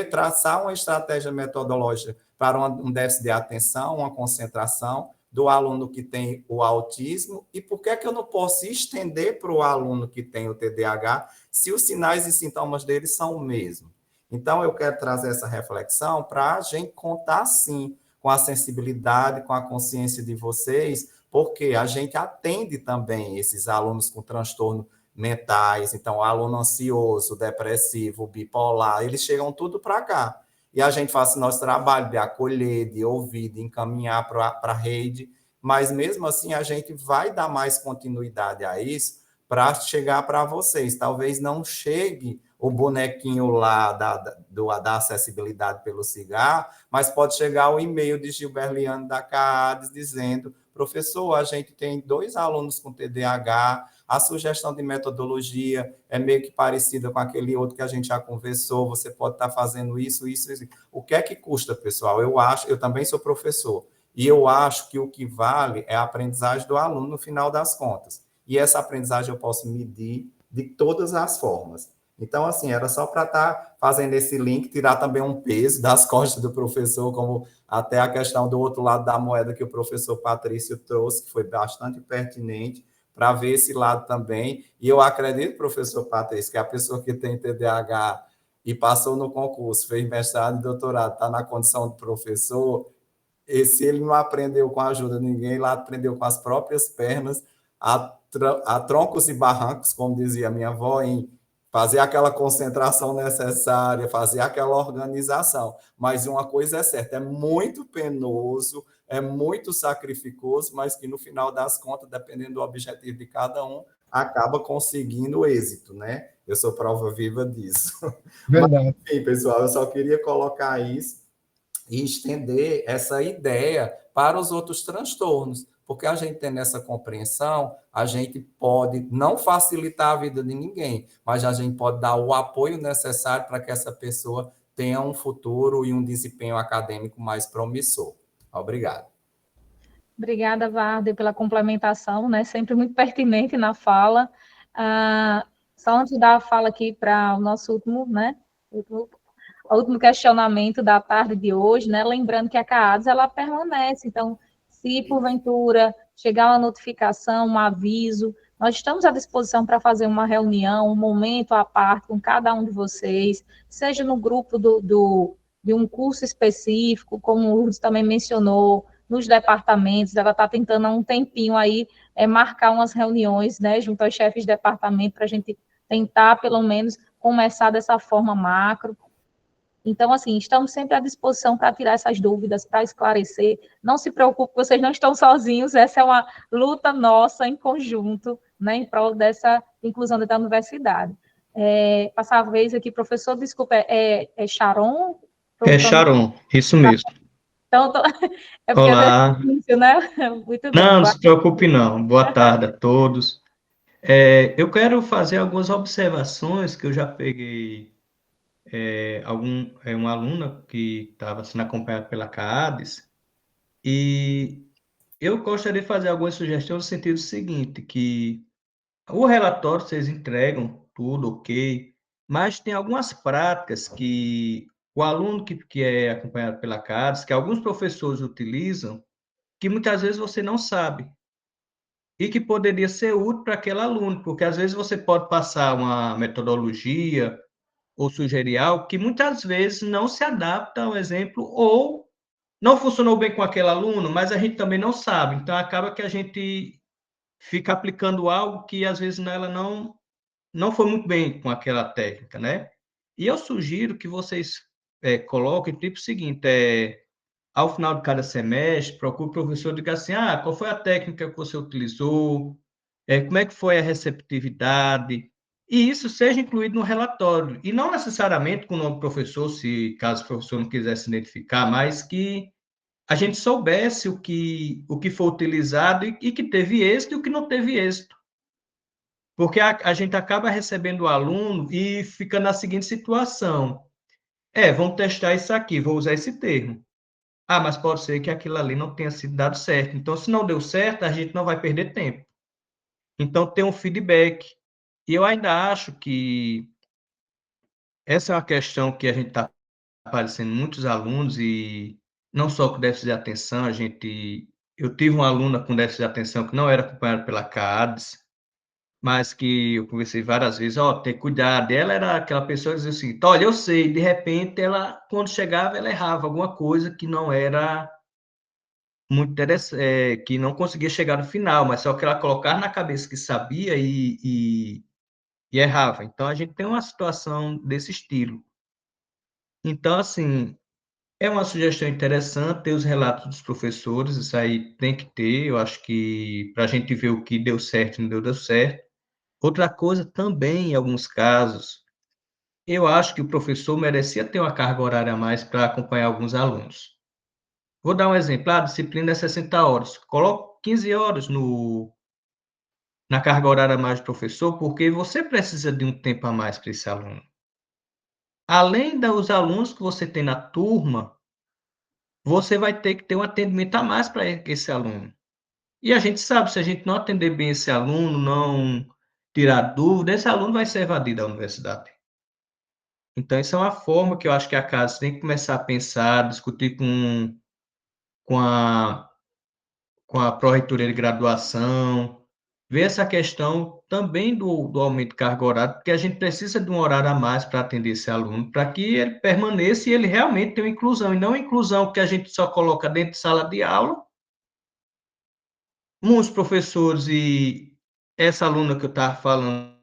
Speaker 5: traçar uma estratégia metodológica para um déficit de atenção, uma concentração do aluno que tem o autismo, e por que é que eu não posso estender para o aluno que tem o TDAH se os sinais e sintomas dele são o mesmo? Então, eu quero trazer essa reflexão para a gente contar, sim, com a sensibilidade, com a consciência de vocês, porque a gente atende também esses alunos com transtorno mentais, então, aluno ansioso, depressivo, bipolar, eles chegam tudo para cá. E a gente faz nosso trabalho de acolher, de ouvir, de encaminhar para a rede, mas mesmo assim a gente vai dar mais continuidade a isso para chegar para vocês. Talvez não chegue o bonequinho lá da acessibilidade pelo cigarro, mas pode chegar o e-mail de Gilberliano da CAADES dizendo: professor, a gente tem 2 alunos com TDAH, a sugestão de metodologia é meio que parecida com aquele outro que a gente já conversou, você pode estar fazendo isso. O que é que custa, pessoal? Eu também sou professor, e eu acho que o que vale é a aprendizagem do aluno no final das contas. E essa aprendizagem eu posso medir de todas as formas. Então, assim, era só para estar fazendo esse link, tirar também um peso das costas do professor, como até a questão do outro lado da moeda que o professor Patrício trouxe, que foi bastante pertinente, para ver esse lado também. E eu acredito, professor Patrício, que a pessoa que tem TDAH e passou no concurso, fez mestrado e doutorado, está na condição de professor, e se ele não aprendeu com a ajuda de ninguém, lá aprendeu com as próprias pernas, a troncos e barrancos, como dizia minha avó, em fazer aquela concentração necessária, fazer aquela organização. Mas uma coisa é certa, é muito penoso, é muito sacrificoso, mas que no final das contas, dependendo do objetivo de cada um, acaba conseguindo êxito, né? Eu sou prova viva disso.
Speaker 3: Verdade.
Speaker 5: Mas, enfim, pessoal, eu só queria colocar isso e estender essa ideia para os outros transtornos, porque a gente tendo essa compreensão, a gente pode não facilitar a vida de ninguém, mas a gente pode dar o apoio necessário para que essa pessoa tenha um futuro e um desempenho acadêmico mais promissor. Obrigado.
Speaker 1: Obrigada, Varder, pela complementação, né? Sempre muito pertinente na fala. Só antes de dar a fala aqui para o nosso último, né? O último questionamento da tarde de hoje, né? Lembrando que a CAADES, ela permanece. Então, se porventura chegar uma notificação, um aviso, nós estamos à disposição para fazer uma reunião, um momento à parte com cada um de vocês, seja no grupo de um curso específico, como o Lourdes também mencionou, nos departamentos. Ela está tentando há um tempinho aí marcar umas reuniões, né, junto aos chefes de departamento, para a gente tentar, pelo menos, começar dessa forma macro. Então, assim, estamos sempre à disposição para tirar essas dúvidas, para esclarecer. Não se preocupe, vocês não estão sozinhos, essa é uma luta nossa em conjunto, né, em prol dessa inclusão da universidade. Passar a vez aqui, professor, desculpa, é Sharon?
Speaker 6: É Sharon, isso mesmo.
Speaker 1: Então, é porque
Speaker 6: Olá.
Speaker 1: é difícil, né? Muito bem.
Speaker 6: Não se preocupe não. Boa tarde a todos. Eu quero fazer algumas observações que eu já peguei uma aluna que estava sendo acompanhada pela CAADES, e eu gostaria de fazer algumas sugestões no sentido seguinte, que o relatório vocês entregam tudo ok, mas tem algumas práticas que o aluno que é acompanhado pela CAADES, que alguns professores utilizam, que muitas vezes você não sabe, e que poderia ser útil para aquele aluno, porque às vezes você pode passar uma metodologia ou sugerir algo que muitas vezes não se adapta ao exemplo, ou não funcionou bem com aquele aluno, mas a gente também não sabe. Então, acaba que a gente fica aplicando algo que às vezes ela não foi muito bem com aquela técnica, né? E eu sugiro que vocês coloquem tipo o seguinte, ao final de cada semestre, procure o professor e diga assim, qual foi a técnica que você utilizou, como é que foi a receptividade, e isso seja incluído no relatório, e não necessariamente com o nome do professor, se caso o professor não quiser se identificar, mas que a gente soubesse o que foi utilizado e que teve êxito e o que não teve êxito. Porque a gente acaba recebendo o aluno e fica na seguinte situação: vamos testar isso aqui, vou usar esse termo. Ah, mas pode ser que aquilo ali não tenha sido dado certo. Então, se não deu certo, a gente não vai perder tempo. Então, tem um feedback. E eu ainda acho que essa é uma questão que a gente está aparecendo muitos alunos, e não só com déficit de atenção, eu tive uma aluna com déficit de atenção que não era acompanhada pela CAADS, mas que eu conversei várias vezes, ter cuidado. Ela era aquela pessoa que dizia assim, olha, eu sei, de repente, ela, quando chegava, ela errava alguma coisa que não era muito interessante, que não conseguia chegar no final, mas só que ela colocava na cabeça que sabia e errava. Então, a gente tem uma situação desse estilo. Então, assim, é uma sugestão interessante ter os relatos dos professores, isso aí tem que ter, eu acho que para a gente ver o que deu certo e não deu certo. Outra coisa também, em alguns casos, eu acho que o professor merecia ter uma carga horária a mais para acompanhar alguns alunos. Vou dar um exemplo, a disciplina é 60 horas, coloque 15 horas na carga horária a mais do professor, porque você precisa de um tempo a mais para esse aluno. Além dos alunos que você tem na turma, você vai ter que ter um atendimento a mais para esse aluno. E a gente sabe, se a gente não atender bem esse aluno, não tirar dúvida, esse aluno vai ser evadido da universidade. Então, isso é uma forma que eu acho que a casa tem que começar a pensar, discutir com a, com a pró-reitoria de graduação, ver essa questão também do aumento de carga horária, porque a gente precisa de um horário a mais para atender esse aluno, para que ele permaneça e ele realmente tenha uma inclusão, e não uma inclusão que a gente só coloca dentro de sala de aula. Muitos professores, e essa aluna que eu estava falando,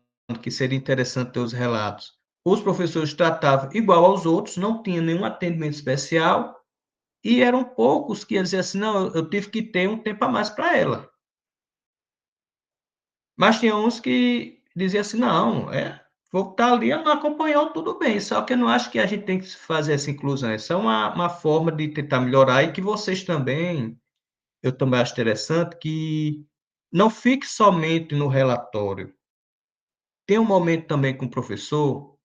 Speaker 6: que seria interessante ter os relatos, os professores tratavam igual aos outros, não tinha nenhum atendimento especial, e eram poucos que diziam assim, não, eu tive que ter um tempo a mais para ela. Mas tinha uns que diziam assim, não, vou estar ali, ela não acompanhou, tudo bem, só que eu não acho que a gente tem que fazer essa inclusão, essa é uma forma de tentar melhorar, e que vocês também, eu também acho interessante, que não fique somente no relatório. Tem um momento também com o professor.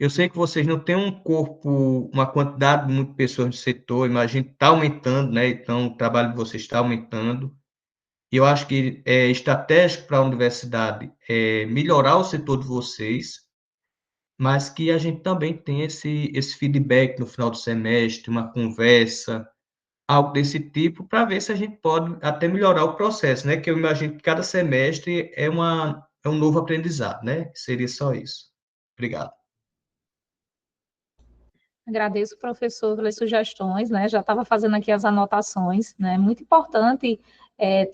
Speaker 6: Eu sei que vocês não têm um corpo, uma quantidade de muitas pessoas no setor, imagino que está aumentando, né? Então, o trabalho de vocês está aumentando. E eu acho que é estratégico para a universidade melhorar o setor de vocês, mas que a gente também tenha esse feedback no final do semestre, uma conversa, algo desse tipo, para ver se a gente pode até melhorar o processo, né? Que eu imagino que cada semestre é um novo aprendizado, né? Seria só isso. Obrigado.
Speaker 1: Agradeço, professor, pelas sugestões, né? Já estava fazendo aqui as anotações, né? Muito importante,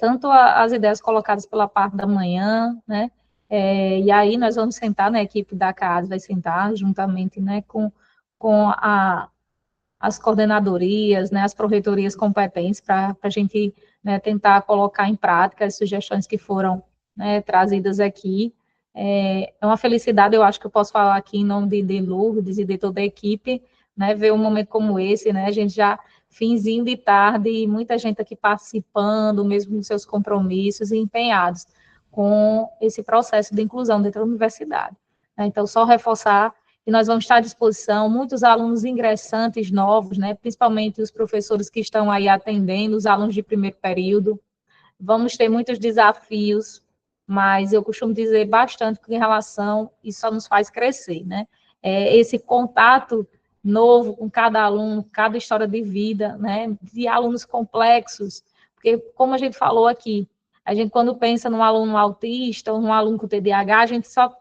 Speaker 1: tanto as ideias colocadas pela parte da manhã, né? E aí nós vamos sentar, né? A equipe da CAAS vai sentar juntamente, né? Com as coordenadorias, né? As pró-reitorias competentes para a gente, né, tentar colocar em prática as sugestões que foram, né, trazidas aqui. É uma felicidade, eu acho que eu posso falar aqui em nome de Lourdes e de toda a equipe, né, ver um momento como esse, né, a gente já finzinho de tarde, e muita gente aqui participando, mesmo nos seus compromissos e empenhados com esse processo de inclusão dentro da universidade. Então, só reforçar que nós vamos estar à disposição, muitos alunos ingressantes novos, né, principalmente os professores que estão aí atendendo, os alunos de primeiro período, vamos ter muitos desafios, mas eu costumo dizer bastante em relação, isso só nos faz crescer, né? Esse contato novo com cada aluno, cada história de vida, né? De alunos complexos, porque, como a gente falou aqui, a gente, quando pensa num aluno autista ou num aluno com TDAH, a gente só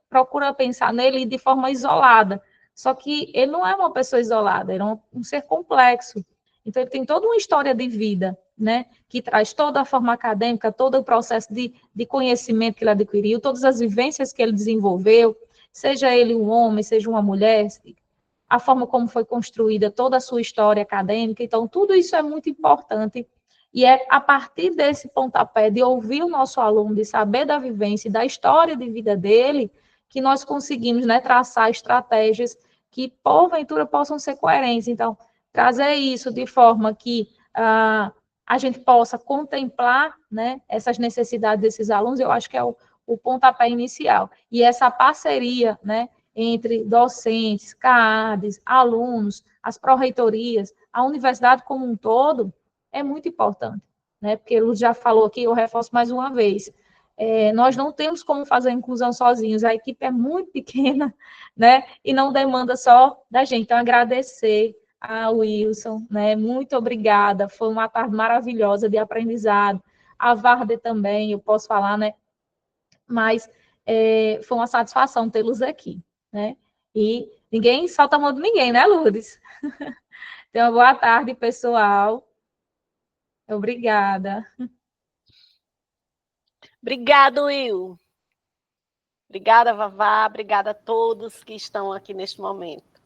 Speaker 1: procura pensar nele de forma isolada, só que ele não é uma pessoa isolada, ele é um ser complexo, então ele tem toda uma história de vida, né, que traz toda a forma acadêmica, todo o processo de conhecimento que ele adquiriu, todas as vivências que ele desenvolveu, seja ele um homem, seja uma mulher, a forma como foi construída toda a sua história acadêmica, então tudo isso é muito importante, e é a partir desse pontapé de ouvir o nosso aluno, de saber da vivência e da história de vida dele, que nós conseguimos, né, traçar estratégias que, porventura, possam ser coerentes. Então, trazer isso de forma que a gente possa contemplar, né, essas necessidades desses alunos, eu acho que é o o pontapé inicial. E essa parceria, né, entre docentes, CAADs, alunos, as pró-reitorias, a universidade como um todo, é muito importante, né? Porque o Lúcio já falou aqui, eu reforço mais uma vez, nós não temos como fazer a inclusão sozinhos, a equipe é muito pequena, né? E não demanda só da gente. Então, agradecer ao Wilson, né? Muito obrigada, foi uma tarde maravilhosa de aprendizado. A Varde também, eu posso falar, né? Mas foi uma satisfação tê-los aqui, né? E ninguém solta a mão de ninguém, né, Lourdes? Então, boa tarde, pessoal. Obrigada.
Speaker 7: Obrigado, Will. Obrigada, Vavá. Obrigada a todos que estão aqui neste momento.